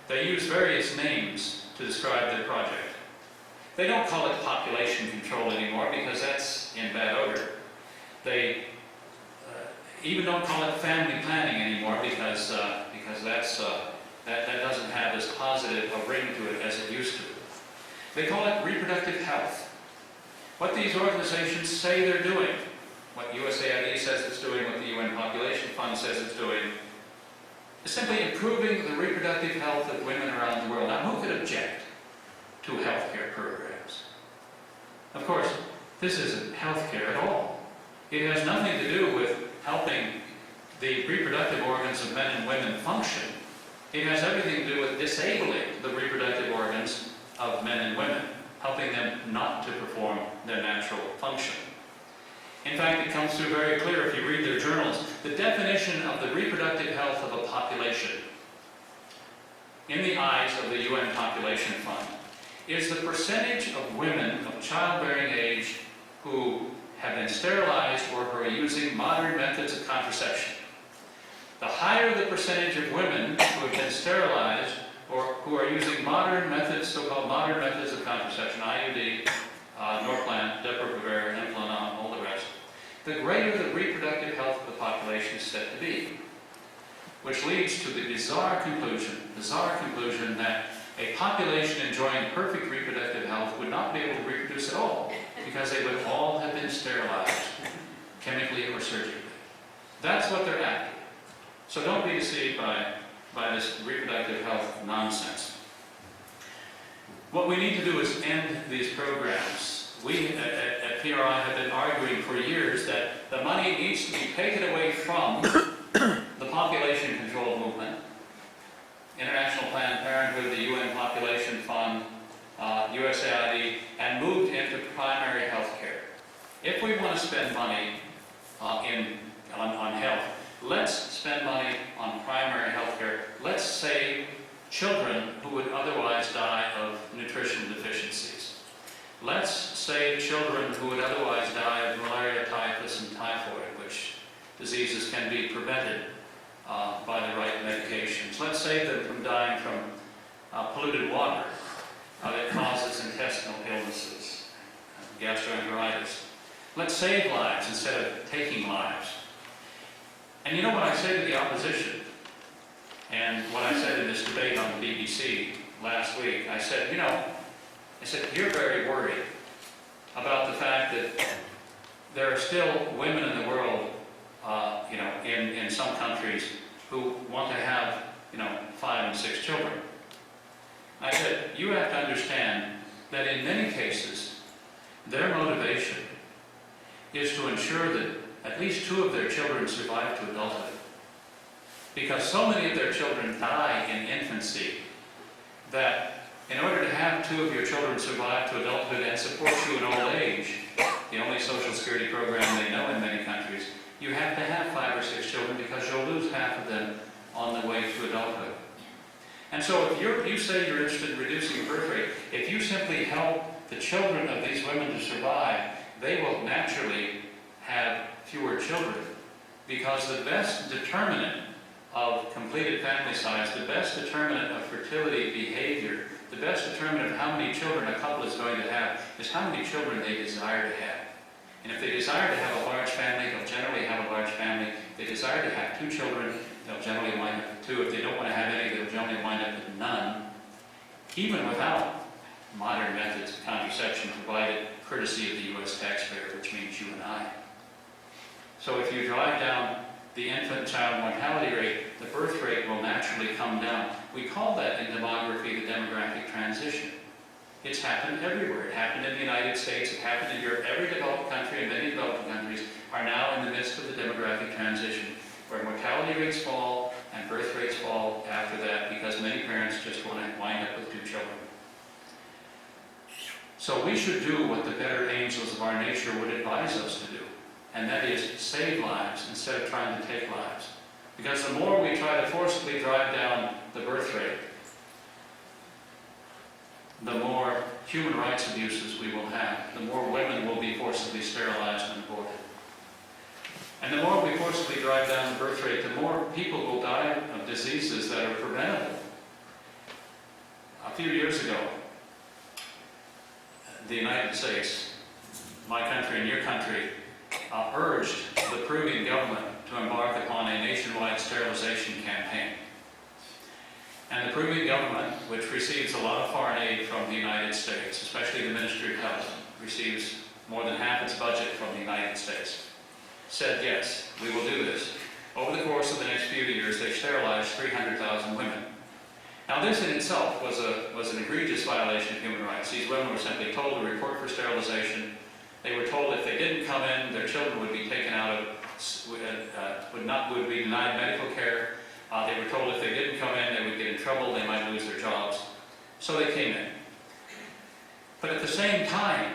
They use various names to describe their project. They don't call it population control anymore because that's in bad odor. They even don't call it family planning anymore because that doesn't have as positive a ring to it as it used to. They call it reproductive health. What these organizations say they're doing, what USAID says it's doing, what the UN Population Fund says it's doing, is simply improving the reproductive health of women around the world. Now, who could object to healthcare programs? Of course, this isn't healthcare at all. It has nothing to do with helping the reproductive organs of men and women function. It has everything to do with disabling the reproductive organs of men and women, helping them not to perform their natural function. In fact, it comes through very clear if you read their journals. The definition of the reproductive health of a population, in the eyes of the UN Population Fund, is the percentage of women of childbearing age who have been sterilized or who are using modern methods of contraception. The higher the percentage of women who have been sterilized or who are using modern methods, so-called modern methods of contraception, IUD, Norplant, Depo-Provera, Implanon, all the rest, the greater the reproductive health of the population is said to be. Which leads to the bizarre conclusion that a population enjoying perfect reproductive health would not be able to reproduce at all, because they would all have been sterilized, chemically or surgically. That's what they're after. So don't be deceived by this reproductive health nonsense. What we need to do is end these programs. We at PRI have been arguing for years that the money needs to be taken away from the population control movement, International Planned Parenthood, the UN Population Fund, USAID, and moved into primary health care. If we want to spend money on health, let's spend money on primary health care. Let's save children who would otherwise die of nutritional deficiencies. Let's save children who would otherwise die of malaria, typhus, and typhoid, which diseases can be prevented by the right medications. Let's save them from dying from polluted water that causes intestinal illnesses, gastroenteritis. Let's save lives instead of taking lives. And you know what I say to the opposition, and what I said in this debate on the BBC last week? I said, you're very worried about the fact that there are still women in the world, in some countries who want to have, 5 and 6 children. I said, you have to understand that in many cases, their motivation is to ensure that at least 2 of their children survive to adulthood. Because so many of their children die in infancy that in order to have 2 of your children survive to adulthood and support you in old age, the only Social Security program they know in many countries, you have to have 5 or 6 children because you'll lose half of them on the way to adulthood. And so if you say you're interested in reducing the birth rate, if you simply help the children of these women to survive, they will naturally have fewer children. Because the best determinant of completed family size, the best determinant of fertility behavior, the best determinant of how many children a couple is going to have is how many children they desire to have. And if they desire to have a large family, they'll generally have a large family. If they desire to have 2 children, they'll generally wind up with 2. If they don't want to have any, they'll generally wind up with none, even without modern methods of contraception provided courtesy of the U.S. taxpayer, which means you and I. So if you drive down the infant child mortality rate, the birth rate will naturally come down. We call that in demography the demographic transition. It's happened everywhere. It happened in the United States, it happened in Europe. Every developed country and many developing countries are now in the midst of the demographic transition, where mortality rates fall and birth rates fall after that because many parents just want to wind up with 2 children. So we should do what the better angels of our nature would advise us to do, and that is save lives instead of trying to take lives. Because the more we try to forcibly drive down the birth rate, the more human rights abuses we will have, the more women will be forcibly sterilized and aborted. And the more we forcibly drive down the birth rate, the more people will die of diseases that are preventable. A few years ago, the United States, my country and your country, urged the Peruvian government to embark upon a nationwide sterilization campaign. And the Peruvian government, which receives a lot of foreign aid from the United States, especially the Ministry of Health, receives more than half its budget from the United States, said, yes, we will do this. Over the course of the next few years, they sterilized 300,000 women. Now this in itself was an egregious violation of human rights. These women were simply told to report for sterilization. They were told if they didn't come in, their children would be taken out of, would be denied medical care. They were told if they didn't come in, they would get trouble, they might lose their jobs. So they came in. But at the same time,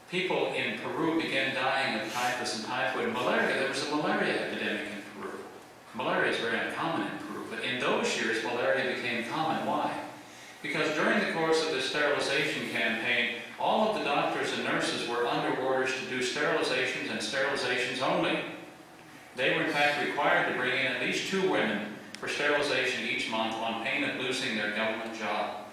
people in Peru began dying of typhus and typhoid and malaria. There was a malaria epidemic in Peru. Malaria is very uncommon in Peru, but in those years, malaria became common. Why? Because during the course of the sterilization campaign, all of the doctors and nurses were under orders to do sterilizations and sterilizations only. They were in fact required to bring in at least 2 women for sterilization each month on pain of losing their government job.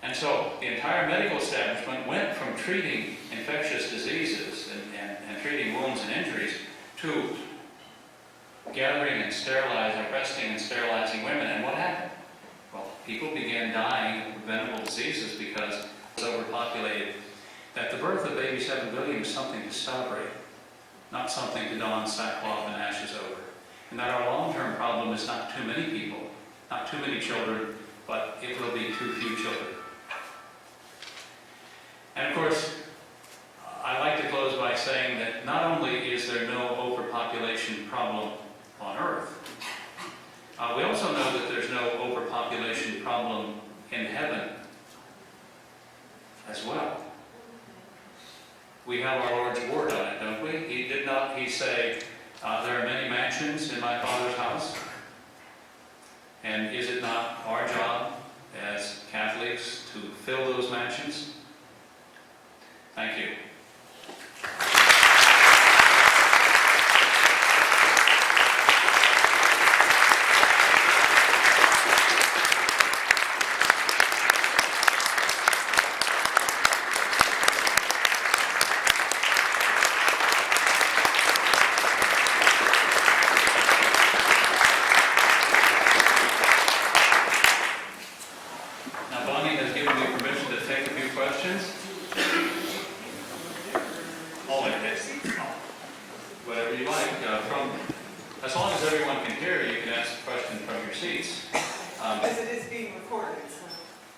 And so the entire medical establishment went from treating infectious diseases and treating wounds and injuries to gathering and sterilizing, arresting and sterilizing women. And what happened? Well, people began dying of preventable diseases because it was overpopulated. That the birth of baby 7 billion is something to celebrate, not something to don sackcloth and ashes over. And that our long-term problem is not too many people, not too many children, but it will be too few children. And of course, I like to close by saying that not only is there no overpopulation problem on Earth, we also know that there's no overpopulation problem in heaven as well. We have our Lord's word on it, don't we? He say, there are many mansions in my Father's house? And is it not our job as Catholics to fill those mansions? Thank you. Now, Bonnie has given me permission to take a few questions. Whatever you like. As long as everyone can hear, you can ask a question from your seats. As it is being recorded. So.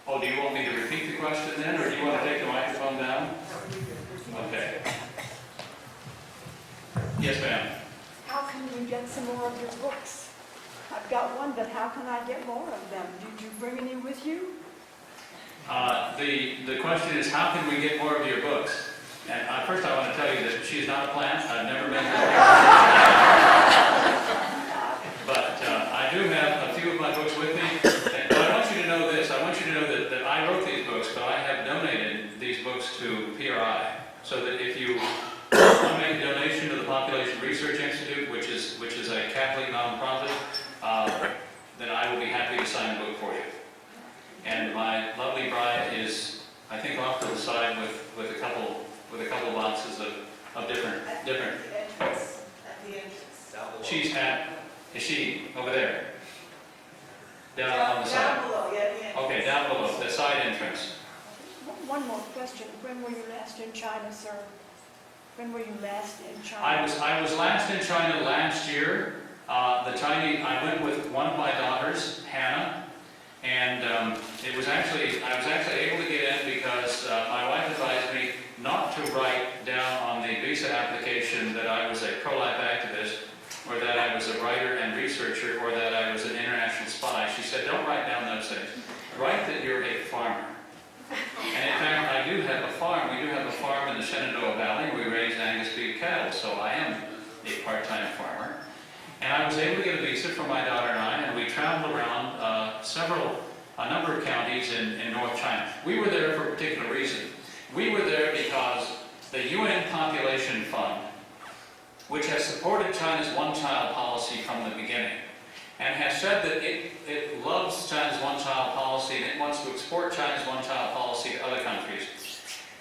Oh, do you want me to repeat the question then, or do you want to take the microphone down? Okay. Yes, ma'am. How can we get some more of your books? I've got one, but how can I get more of them? Did you bring any with you? The question is, how can we get more of your books? And first I want to tell you that she's not a plant. I've never been to But I do have a few of my books with me. But I want you to know this. I want you to know that I wrote these books, but I have donated these books to PRI. So that if you want to make a donation to the Population Research Institute, which is a Catholic nonprofit, then I will be happy to sign a book for you. And my lovely bride is, I think, off to the side with a couple boxes of different. At the entrance. Is she over there? Down on the side? Down below, yeah, the entrance. Okay, down below, the side entrance. One more question. When were you last in China, sir? When were you last in China? I was last in China last year. I went with one of my daughters, Hannah, and I was actually able to get in because my wife advised me not to write down on the visa application that I was a pro-life activist, or that I was a writer and researcher, or that I was an international spy. She said, don't write down those things. Write that you're a farmer. And in fact, I do have a farm. We do have a farm in the Shenandoah Valley. We raise Angus beef cattle, so I am a part-time farmer. And I was able to get a visa for my daughter and I, and we traveled around a number of counties in North China. We were there for a particular reason. We were there because the UN Population Fund, which has supported China's one-child policy from the beginning, and has said that it loves China's one-child policy and it wants to export China's one-child policy to other countries,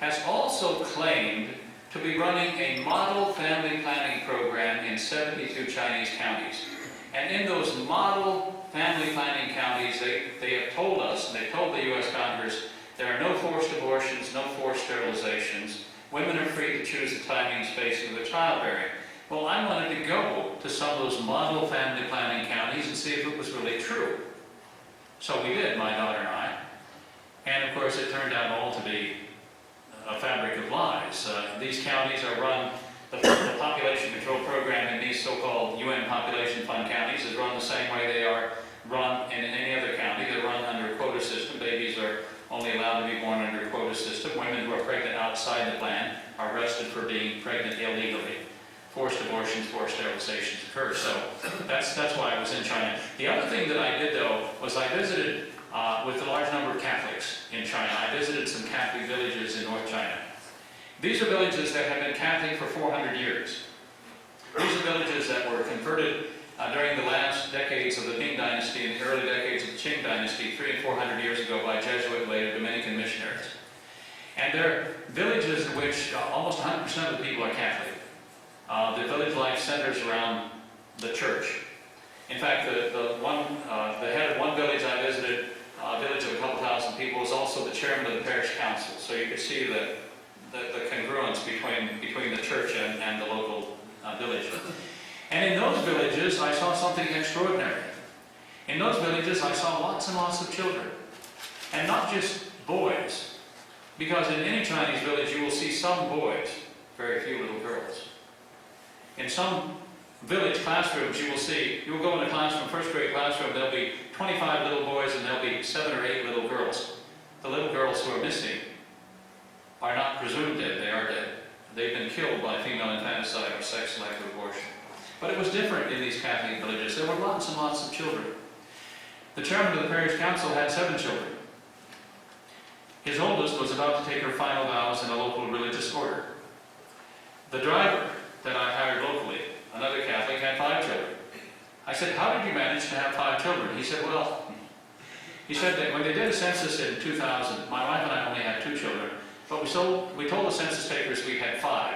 has also claimed to be running a model family planning program in 72 Chinese counties. And in those model family planning counties, they have told us, and they told the U.S. Congress, there are no forced abortions, no forced sterilizations. Women are free to choose the timing and spacing of the childbearing. Well, I wanted to go to some of those model family planning counties and see if it was really true. So we did, my daughter and I. And of course, it turned out all to be a fabric of lies. These counties are run, the population control program in these so-called UN Population Fund counties is run the same way they are run arrested for being pregnant illegally. Forced abortions, forced sterilizations occur. So that's why I was in China. The other thing that I did, though, was I visited with a large number of Catholics in China. I visited some Catholic villages in North China. These are villages that have been Catholic for 400 years. These are villages that were converted during the last decades of the Ming Dynasty and the early decades of the Qing Dynasty, 300 and 400 years ago, by Jesuit and later Dominican missionaries. And they're villages in which almost 100% of the people are Catholic. The village life centers around the church. In fact, the head of one village I visited, a village of a couple thousand people, was also the chairman of the parish council. So you could see the congruence between the church and the local village. And in those villages, I saw something extraordinary. In those villages, I saw lots and lots of children. And not just boys. Because in any Chinese village, you will see some boys, very few little girls. In some village classrooms, you will go in a classroom, first grade classroom, there'll be 25 little boys and there'll be 7 or 8 little girls. The little girls who are missing are not presumed dead, they are dead. They've been killed by female infanticide or sex-selective abortion. But it was different in these Catholic villages. There were lots and lots of children. The chairman of the parish council had 7 children. His oldest was about to take her final vows in a local religious order. The driver that I hired locally, another Catholic, had 5 children. I said, how did you manage to have 5 children? He said, he said that when they did a census in 2000, my wife and I only had 2 children, but we told the census takers we had 5.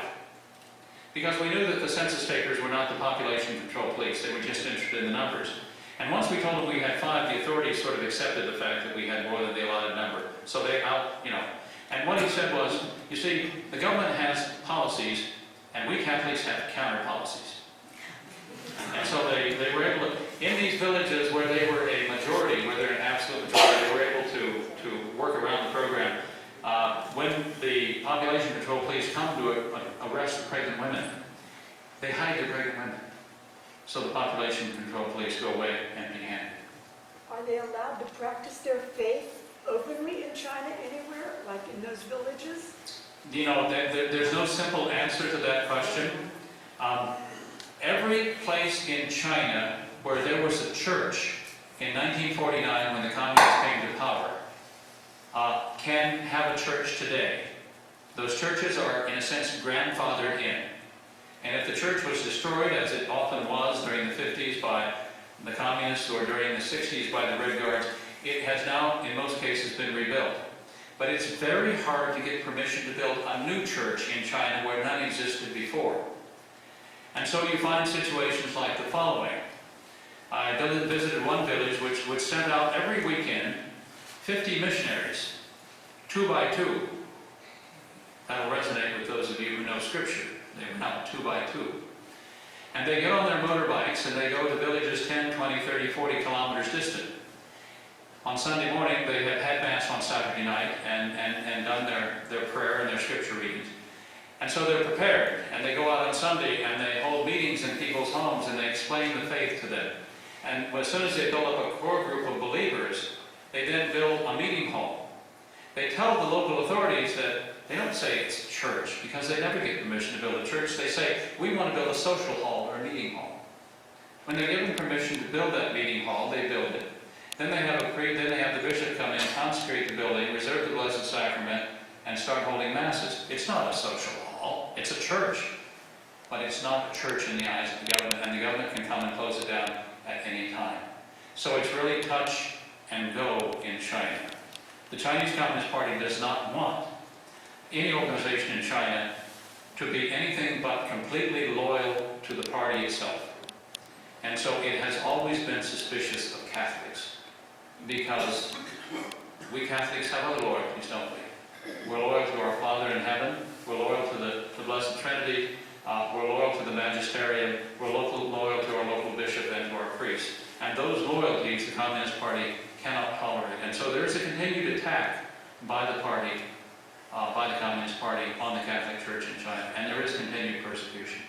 Because we knew that the census takers were not the population control police, they were just interested in the numbers. And once we told them we had 5, the authorities sort of accepted the fact that we had more than the allotted number. So they and what he said was, you see, the government has policies, and we Catholics have counter policies. And so they were able to, in these villages where they were a majority, where they're an absolute majority, they were able to work around the program. When the population control police come to arrest the pregnant women, they hide the pregnant women. So the population control police go away empty-handed. Are they allowed to practice their faith openly in China anywhere, like in those villages? You know, there's no simple answer to that question. Every place in China where there was a church in 1949 when the communists came to power can have a church today. Those churches are, in a sense, grandfathered in. And if the church was destroyed, as it often was during the 50s by the communists or during the 60s by the Red Guards, it has now, in most cases, been rebuilt. But it's very hard to get permission to build a new church in China where none existed before. And so you find situations like the following. I visited one village which would send out every weekend 50 missionaries, 2 by 2. That'll resonate with those of you who know Scripture. They were not 2 by 2. And they get on their motorbikes and they go to villages 10, 20, 30, 40 kilometers distant. On Sunday morning, they have had Mass on Saturday night and done their prayer and their Scripture readings. And so they're prepared, and they go out on Sunday and they hold meetings in people's homes and they explain the faith to them. And as soon as they build up a core group of believers, they then build a meeting hall. They tell the local authorities that they don't say it's a church, because they never get permission to build a church. They say, we want to build a social hall or a meeting hall. When they're given permission to build that meeting hall, they build it. Then they have the bishop come in, consecrate the building, reserve the Blessed Sacrament, and start holding masses. It's not a social hall, it's a church. But it's not a church in the eyes of the government, and the government can come and close it down at any time. So it's really touch and go in China. The Chinese Communist Party does not want any organization in China to be anything but completely loyal to the party itself. And so it has always been suspicious of Catholics, because we Catholics have other loyalties, don't we? We're loyal to our Father in heaven, we're loyal to the Blessed Trinity, we're loyal to the Magisterium, we're loyal to our local bishop and to our priest. And those loyalties the Communist Party cannot tolerate. And so there is a continued attack by the party, by the Communist Party, on the Catholic Church in China. And there is continued persecution.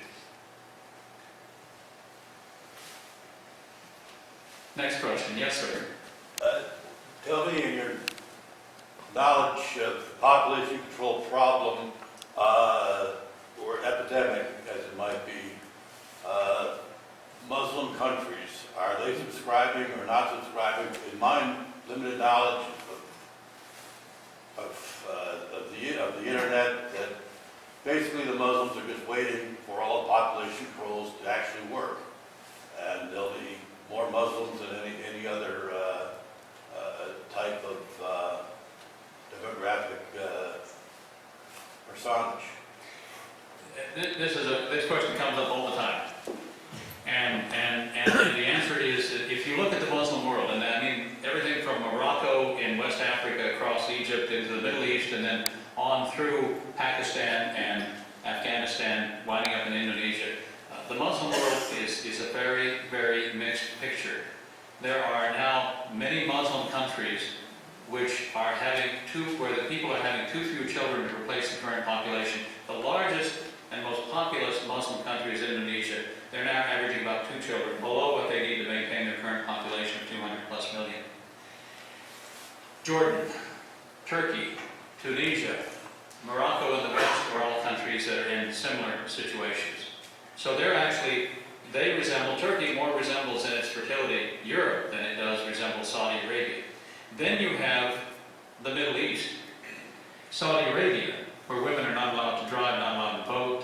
Next question. Yes, sir. Tell me, in your knowledge of the population control problem, or epidemic, as it might be, Muslim countries, are they subscribing or not subscribing? In my limited knowledge of the internet, that basically the Muslims are just waiting for all the population controls to actually work, and there'll be more Muslims than any other type of demographic personage. This question comes up all the time. And the answer is that if you look at the Muslim world, and I mean everything from Morocco in West Africa across Egypt into the Middle East and then on through Pakistan and Afghanistan, winding up in Indonesia, the Muslim world is a very, very mixed picture. There are now many Muslim countries which are where the people are having too few children to replace the current population. The largest and most populous Muslim country is Indonesia. They're now averaging about 2 children, below what they need to maintain their current population of 200 plus million. Jordan, Turkey, Tunisia, Morocco and the West are all countries that are in similar situations. So Turkey more resembles in its fertility Europe than it does resemble Saudi Arabia. Then you have the Middle East. Saudi Arabia, where women are not allowed to drive, not allowed to vote,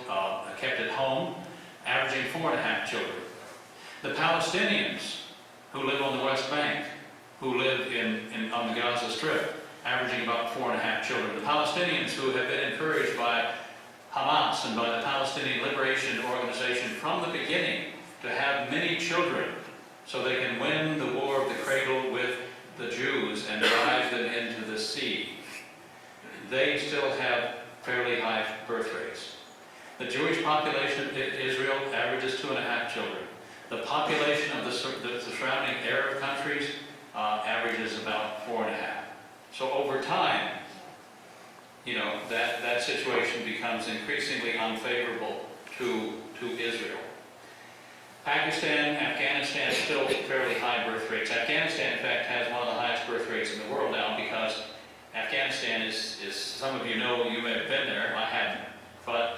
kept at home, averaging 4.5 children. The Palestinians, who live on the West Bank, who live on the Gaza Strip, averaging about 4.5 children. The Palestinians who have been encouraged by Hamas and by the Palestinian Liberation Organization from the beginning to have many children so they can win the war of the cradle with the Jews and drive them into the sea. They still have fairly high birth rates. The Jewish population of Israel averages 2.5 children. The population of the surrounding Arab countries averages about 4.5. So over time, that situation becomes increasingly unfavorable to Israel. Pakistan, Afghanistan still fairly high birth rates. Afghanistan, in fact, has one of the highest birth rates in the world now because Afghanistan is some of you know, you may have been there, I hadn't, but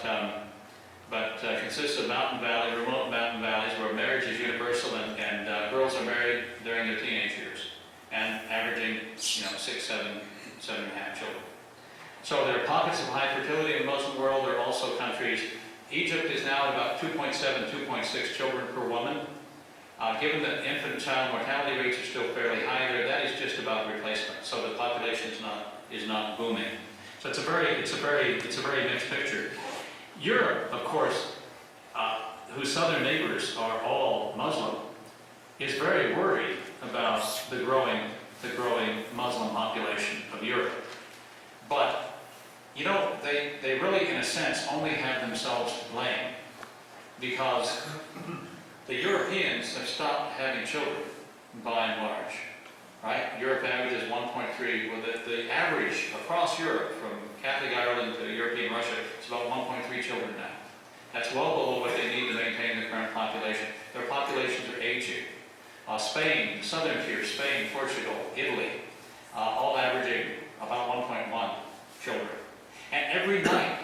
consists of remote mountain valleys where marriage is universal and girls are married during their teenage years and averaging 6, 7, 7.5 children. So there are pockets of high fertility in the Muslim world. There are also countries. Egypt is now at about 2.7, 2.6 children per woman. Given that infant and child mortality rates are still fairly high there, that is just about replacement. So the population is not booming. So it's a very mixed picture. Europe, of course, whose southern neighbors are all Muslim, is very worried about the growing Muslim population of Europe. But they really, in a sense, only have themselves to blame because the Europeans have stopped having children, by and large, right? Europe averages 1.3. Well, the average across Europe, from Catholic Ireland to European Russia, is about 1.3 children now. That's well below what they need to maintain the current population. Their populations are aging. Spain, southern tier, Spain, Portugal, Italy, all averaging about 1.1 children. And every night,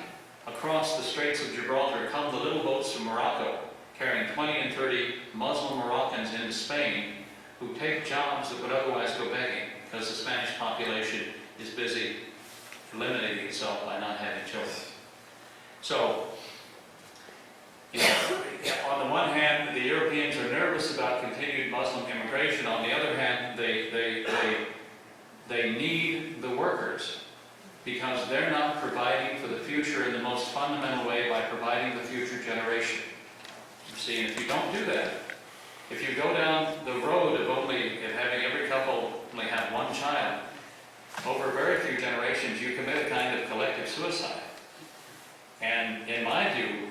across the Straits of Gibraltar come the little boats from Morocco, carrying 20 and 30 Muslim Moroccans into Spain who take jobs that would otherwise go begging because the Spanish population is busy eliminating itself by not having children. So, on the one hand, the Europeans are nervous about continued Muslim immigration. On the other hand, they need the workers because they're not providing for the future in the most fundamental way by providing the future generation. You see, and if you don't do that, if you go down the road of having every couple only have one child, over very few generations you commit a kind of collective suicide. And in my view,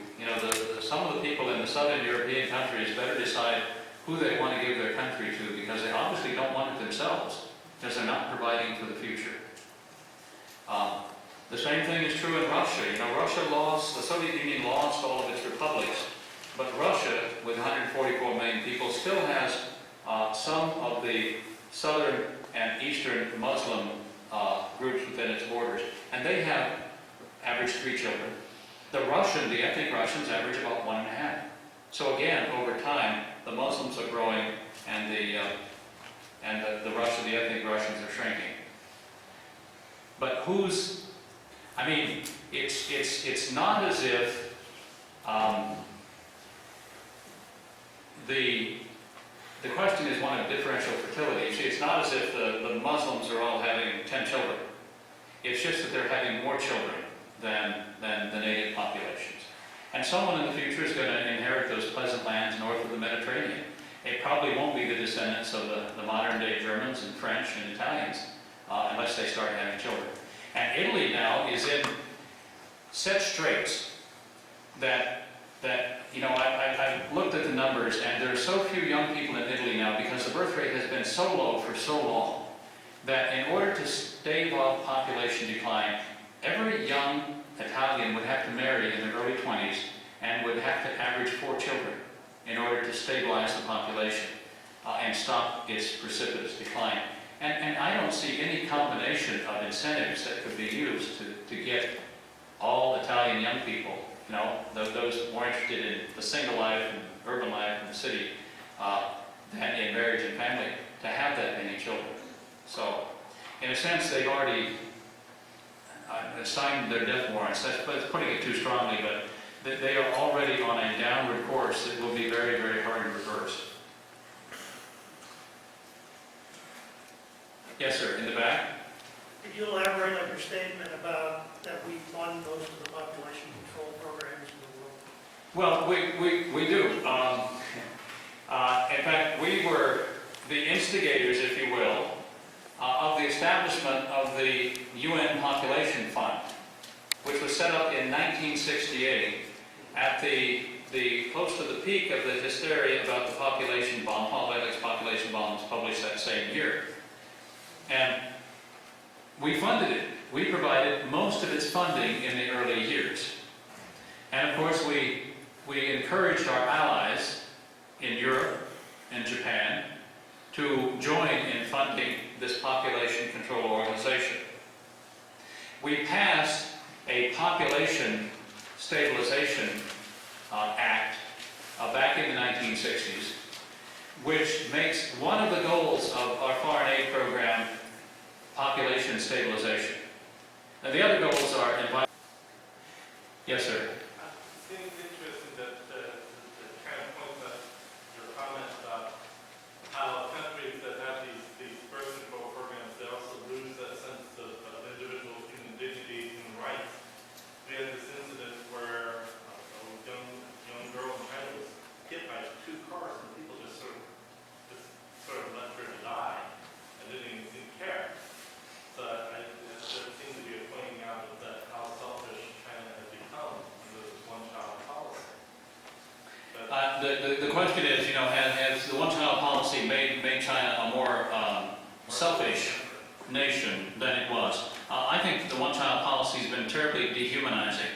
some of the people in the southern European countries better decide who they want to give their country to because they obviously don't want it themselves because they're not providing for the future. The same thing is true in Russia. The Soviet Union lost all of its republics, but Russia, with 144 million people, still has some of the southern and eastern Muslim groups within its borders, and they have average 3 children. The ethnic Russians average about 1.5. So again, over time, the Muslims are growing and the ethnic Russians are shrinking. But it's not as if the question is one of differential fertility. You see, it's not as if the Muslims are all having 10 children. It's just that they're having more children than the native populations. And someone in the future is going to inherit those pleasant lands north of the Mediterranean. It probably won't be the descendants of the modern-day Germans and French and Italians, unless they start having children. And Italy now is in such straits that I've looked at the numbers, and there are so few young people in Italy now because the birth rate has been so low for so long that in order to stave off population decline, every young Italian would have to marry in their early 20s and would have to average 4 children in order to stabilize the population and stop its precipitous decline. And I don't see any combination of incentives that could be used to get all Italian young people, those more interested in the single life and urban life in the city than in marriage and family, to have that many children. So, in a sense, they've already signed their death warrants. That's putting it too strongly, but they are already on a downward course that will be very, very hard to reverse. Yes, sir, in the back. Could you elaborate on your statement about that we fund most of the population control programs in the world? Well, we do. In fact, we were the instigators, if you will, of the establishment of the UN Population Fund, which was set up in 1968 at the close to the peak of the hysteria about the population bomb. Paul Ehrlich's population bomb was published that same year. And we funded it. We provided most of its funding in the early years. And of course, we encouraged our allies in Europe and Japan to join in funding this population control organization. We passed a population stabilization act back in the 1960s, which makes one of the goals of our foreign aid program population stabilization. And the other goals are environmental. Yes, sir. It seems interesting that kind of points out your comments about how countries that have these birth control programs, they also lose that sense of individual human dignity, human rights. We had this incident where a young girl in China was hit by 2 cars, and people just sort of left her to die and didn't care. So there seems to be a pointing out of that how selfish China has become under this one-child policy. The question is, has the one-child policy made China a more selfish nation than it was? I think the one-child policy has been terribly dehumanizing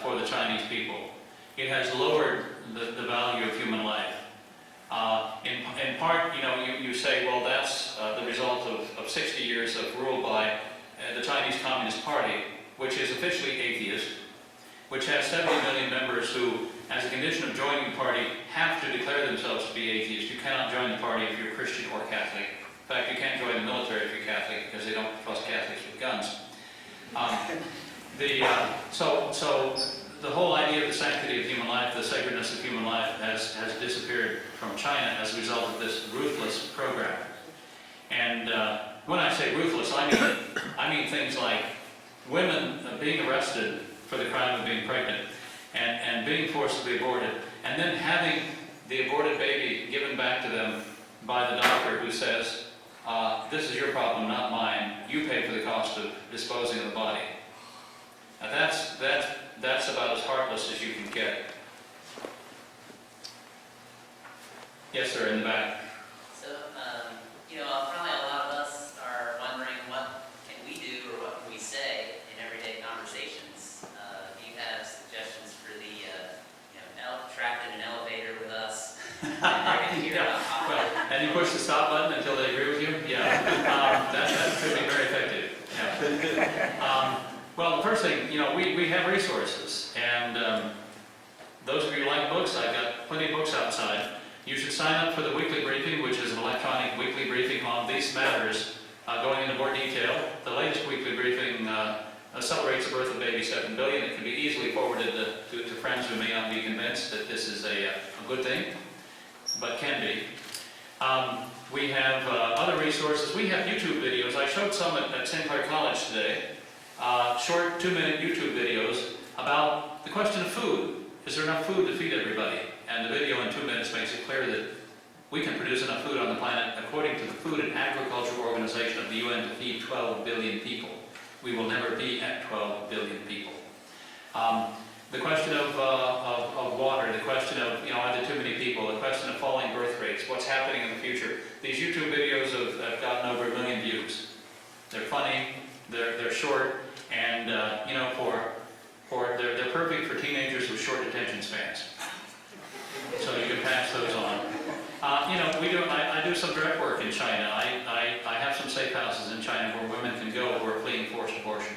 for the Chinese people. It has lowered the value of human life. In part, you say, well, that's the result of 60 years of rule by the Chinese Communist Party, which is officially atheist, which has 70 million members who, as a condition of joining the party, have to declare themselves to be atheist. You cannot join the party if you're Christian or Catholic. In fact, you can't join the military if you're Catholic, because they don't trust Catholics with guns. So the whole idea of the sanctity of human life, the sacredness of human life, has disappeared from China as a result of this ruthless program. And when I say ruthless, I mean things like women being arrested for the crime of being pregnant and being forcibly aborted, and then having the aborted baby given back to them by the doctor who says, this is your problem, not mine. You pay for the cost of disposing of the body. Now that's about as heartless as you can get. Yes, sir, in the back. So, probably a lot of us are wondering what can we do or what can we say in everyday conversations. Do you have suggestions for the, trapped in an elevator with us? And you push the stop button until they agree with you? Yeah. That could be very effective. Yeah. Well, the first thing, we have resources, and those of you who like books, I've got plenty of books outside. You should sign up for the weekly briefing, which is an electronic weekly briefing on these matters, going into more detail. The latest weekly briefing celebrates the birth of baby 7 billion. It can be easily forwarded to friends who may not be convinced that this is a good thing, but can be. We have other resources. We have YouTube videos. I showed some at St. Clair College today. Short 2-minute YouTube videos about the question of food. Is there enough food to feed everybody? And the video in 2 minutes makes it clear that we can produce enough food on the planet, according to the Food and Agriculture Organization of the UN, to feed 12 billion people. We will never be at 12 billion people. The question of water, the question of, are there too many people, the question of falling birth rates, what's happening in the future. These YouTube videos have gotten over 1 million views. They're funny, they're short, and they're perfect for teenagers with short attention spans. So you can pass those on. I do some direct work in China. I have some safe houses in China where women can go who are fleeing forced abortion.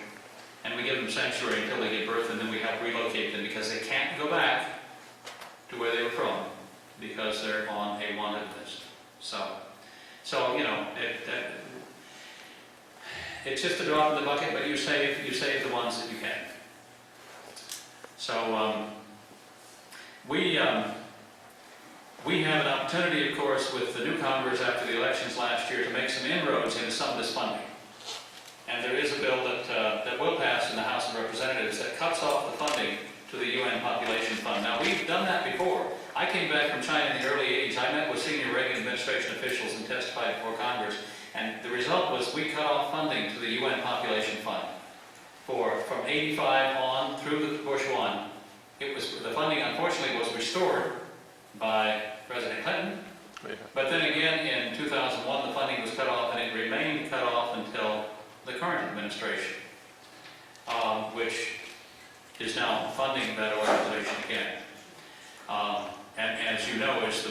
And we give them sanctuary until they give birth, and then we help relocate them because they can't go back to where they were from because they're on a wanted list. It's just a drop in the bucket, but you save the ones that you can. So we have an opportunity, of course, with the new Congress after the elections last year to make some inroads into some of this funding. And there is a bill that will pass in the House of Representatives that cuts off the funding to the UN Population Fund. Now, we've done that before. I came back from China in the early 80s. I met with senior Reagan administration officials and testified before Congress. And the result was we cut off funding to the UN Population Fund from 85 on through the Bush 1. The funding, unfortunately, was restored by President Clinton. But then again, in 2001, the funding was cut off, and it remained cut off until the current administration, which is now funding that organization again. And as you know, it's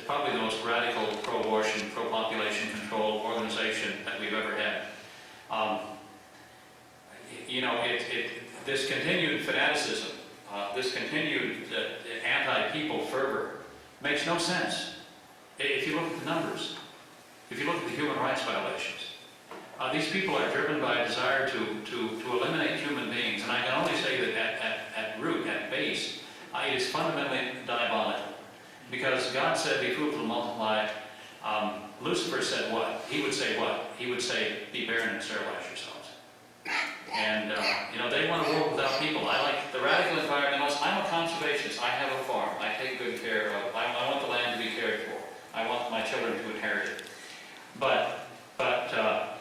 probably the most radical pro-abortion, pro-population control organization that we've ever had. This continued fanaticism, this continued anti-people fervor makes no sense. If you look at the numbers, if you look at the human rights violations, these people are driven by a desire to eliminate human beings, and I can only say that at root, at base, it is fundamentally diabolical. Because God said, be fruitful and multiply. Lucifer said what? He would say what? He would say, be barren and sterilize yourselves. And, they want a world without people. I like the radical environmentalists. I'm a conservationist. I have a farm. I take good care of. I want the land to be cared for. I want my children to inherit it. But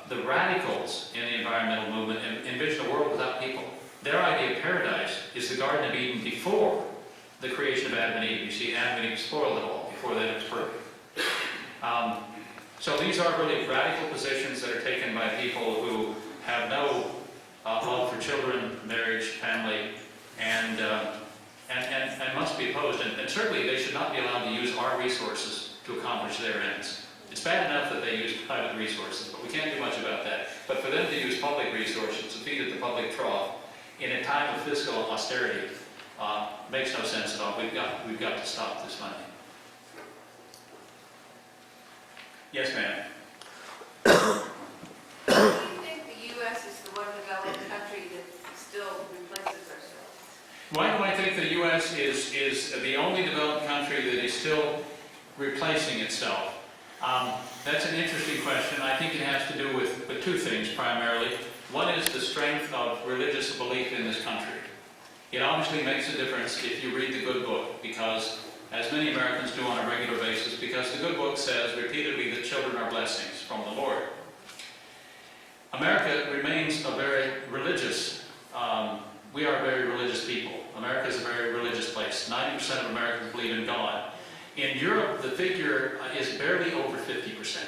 the radicals in the environmental movement envision a world without people. Their idea of paradise is the Garden of Eden before the creation of Adam and Eve. You see, Adam and Eve spoiled it all before then it was perfect. So these are really radical positions that are taken by people who have no love for children, marriage, family, and must be opposed. And certainly they should not be allowed to use our resources to accomplish their ends. It's bad enough that they use private resources, but we can't do much about that. But for them to use public resources to feed at the public trough in a time of fiscal austerity makes no sense at all. We've got to stop this money. Yes, ma'am. Do you think the U.S. is the one developed country that still replaces ourselves? Why do I think the U.S. is the only developed country that is still replacing itself? That's an interesting question. I think it has to do with two things primarily. One is the strength of religious belief in this country. It obviously makes a difference if you read the good book, because, as many Americans do on a regular basis, because the good book says repeatedly that children are blessings from the Lord. America remains a very religious, we are a very religious people. America is a very religious place. 90% of Americans believe in God. In Europe, the figure is barely over 50%.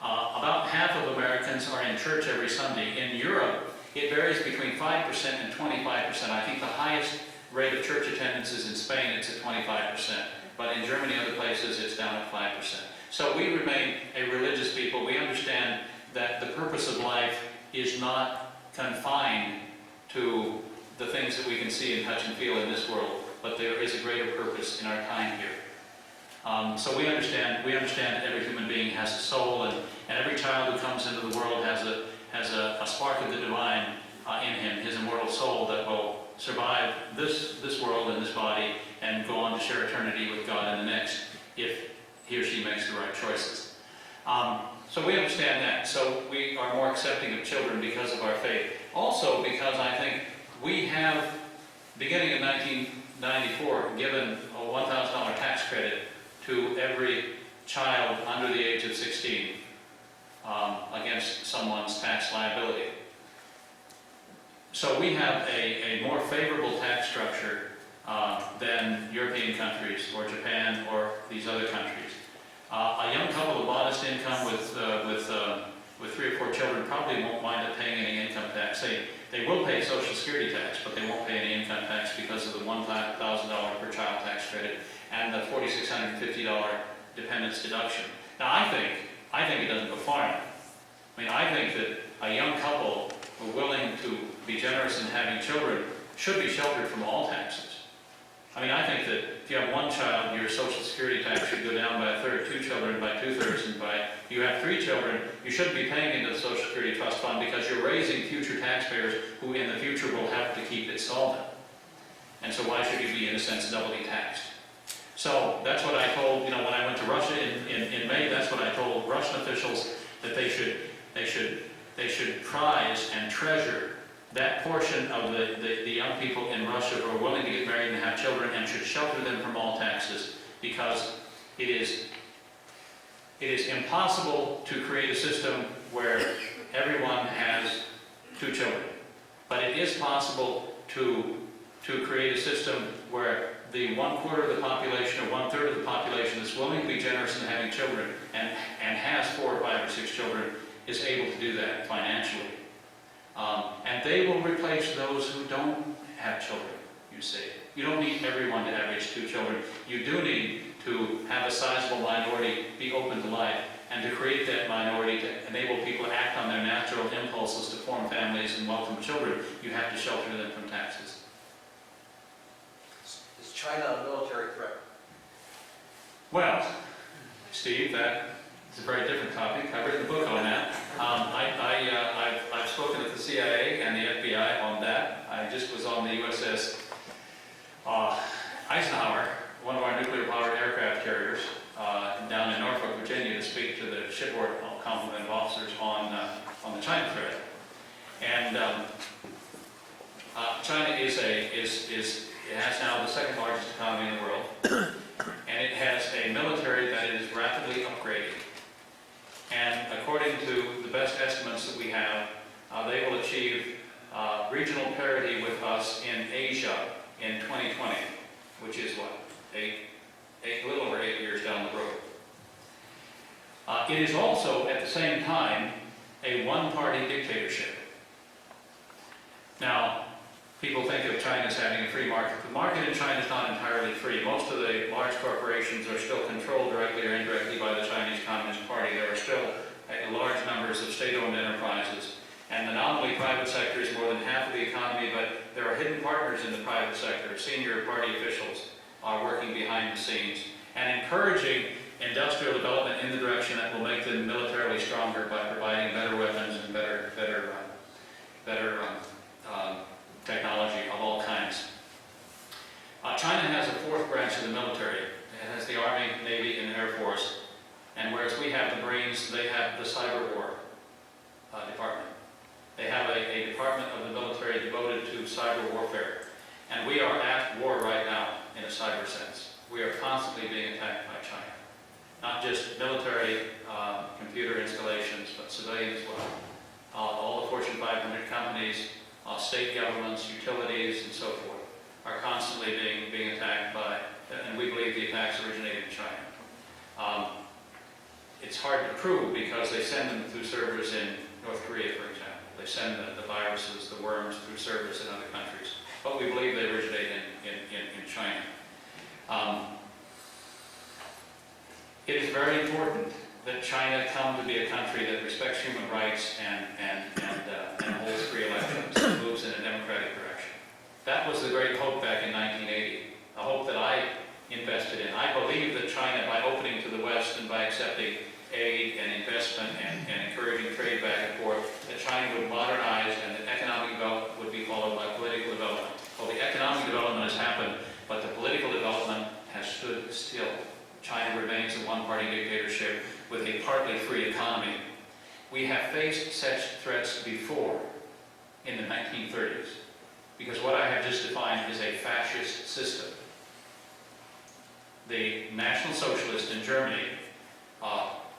About half of Americans are in church every Sunday. In Europe, it varies between 5% and 25%. I think the highest rate of church attendance is in Spain, it's at 25%. But in Germany and other places, it's down at 5%. So we remain a religious people. We understand that the purpose of life is not confined to the things that we can see and touch and feel in this world, but there is a greater purpose in our time here. So we understand that every human being has a soul, and every child who comes into the world has a spark of the divine in him, his immortal soul that will survive this world and this body and go on to share eternity with God in the next, if he or she makes the right choices. So we understand that. So we are more accepting of children because of our faith. Also because I think we have, beginning in 1994, given a $1,000 tax credit to every child under the age of 16 against someone's tax liability. So we have a more favorable tax structure than European countries or Japan or these other countries. A young couple of modest income with 3 or 4 children probably won't wind up paying any income tax. They will pay Social Security tax, but they won't pay any income tax because of the $1,000 per child tax credit and the $4,650 dependence deduction. Now I think it doesn't go far enough. I mean, I think that a young couple who are willing to be generous in having children should be sheltered from all taxes. I mean, I think that if you have 1 child, your Social Security tax should go down by 1/3, 2 children by 2/3, and if you have 3 children, you shouldn't be paying into the Social Security Trust Fund because you're raising future taxpayers who in the future will have to keep it solvent. And so why should you be, in a sense, doubly taxed? So that's what I told, when I went to Russia in May, that's what I told Russian officials, that they should prize and treasure that portion of the young people in Russia who are willing to get married and have children, and should shelter them from all taxes, because it is impossible to create a system where everyone has 2 children. But it is possible to create a system where the 1/4 of the population or 1/3 of the population that's willing to be generous in having children and has 4 or 5 or 6 children is able to do that financially. And they will replace those who don't have children, you see. You don't need everyone to average 2 children. You do need to have a sizable minority be open to life, and to create that minority to enable people to act on their natural impulses to form families and welcome children. You have to shelter them from taxes. Is China a military threat? Well, Steve, that is a very different topic. I've written a book on that. I've spoken at the CIA and the FBI on that. I just was on the USS Eisenhower, one of our nuclear-powered aircraft carriers, down in Norfolk, Virginia, to speak to the shipboard complement of officers on the China threat. And China has now the 2nd largest economy in the world, and it has a military that is rapidly upgrading. And according to the best estimates that we have, they will achieve regional parity with us in Asia in 2020, which is what, a little over 8 years down the road. It is also, at the same time, a one-party dictatorship. Now, people think of China as having a free market. The market in China is not entirely free. Most of the large corporations are still controlled directly or indirectly by the Chinese Communist Party. There are still large numbers of state-owned enterprises. And the nominally private sector is more than half of the economy, but there are hidden partners in the private sector. Senior party officials are working behind the scenes and encouraging industrial development in the direction that will make them militarily stronger by providing better weapons and better technology of all kinds. China has a 4th branch of the military. It has the Army, Navy, and Air Force. And whereas we have the Marines, they have the Cyber War Department. They have a department of the military devoted to cyber warfare. And we are at war right now, in a cyber sense. We are constantly being attacked by China. Not just military computer installations, but civilian as well. All the Fortune 500 companies, state governments, utilities, and so forth, are constantly being attacked by, and we believe the attacks originated in China. It's hard to prove because they send them through servers in North Korea, for example. They send the viruses, the worms, through servers in other countries. But we believe they originate in China. It is very important that China come to be a country that respects human rights and holds free elections and moves in a democratic direction. That was the great hope back in 1980, a hope that I invested in. I believe that China, by opening to the West and by accepting aid and investment and encouraging trade back and forth, that China would modernize and that economic development would be followed by political development. Well, the economic development has happened, but the political development has stood still. China remains a one-party dictatorship with a partly free economy. We have faced such threats before in the 1930s, because what I have just defined is a fascist system. The National Socialists in Germany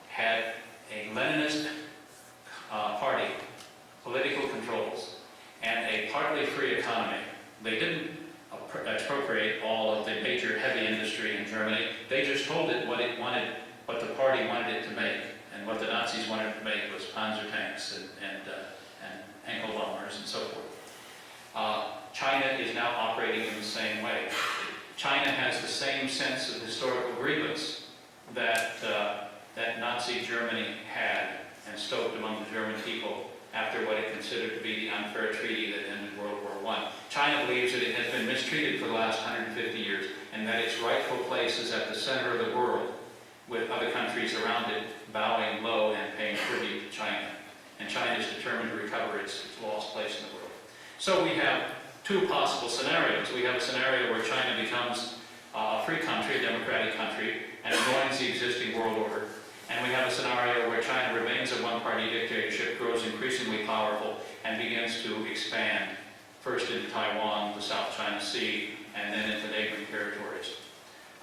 had a Leninist party, political controls, and a partly free economy. They didn't expropriate all of the major heavy industry in Germany. They just told it what it wanted, what the party wanted it to make. And what the Nazis wanted it to make was Panzer tanks and Henkel-Bombers and so forth. China is now operating in the same way. China has the same sense of historical grievance that Nazi Germany had and stoked among the German people after what it considered to be the unfair treaty that ended World War I. China believes that it has been mistreated for the last 150 years and that its rightful place is at the center of the world, with other countries around it bowing low and paying tribute to China. And China is determined to recover its lost place in the world. So we have two possible scenarios. We have a scenario where China becomes a free country, a democratic country, and joins the existing world order. And we have a scenario where China remains a one-party dictatorship, grows increasingly powerful, and begins to expand, first into Taiwan, the South China Sea, and then into neighboring territories.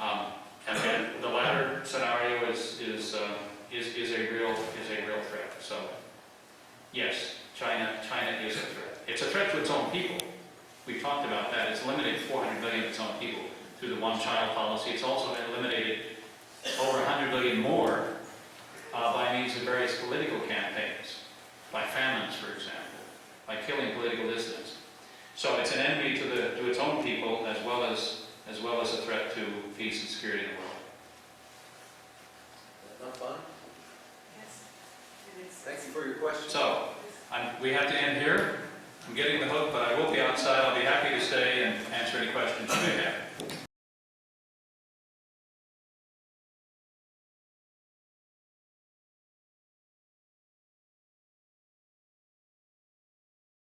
And the latter scenario is a real threat. So, yes, China is a threat. It's a threat to its own people. We've talked about that. It's eliminated 400 million of its own people through the one-child policy. It's also eliminated over 100 million more by means of various political campaigns, by famines, for example, by killing political dissidents. So it's an enemy to its own people as well as a threat to peace and security in the world. Not fun? Yes. And it's- Thank you for your question. So, we have to end here. I'm getting the hook, but I will be outside. I'll be happy to stay and answer any questions you may have.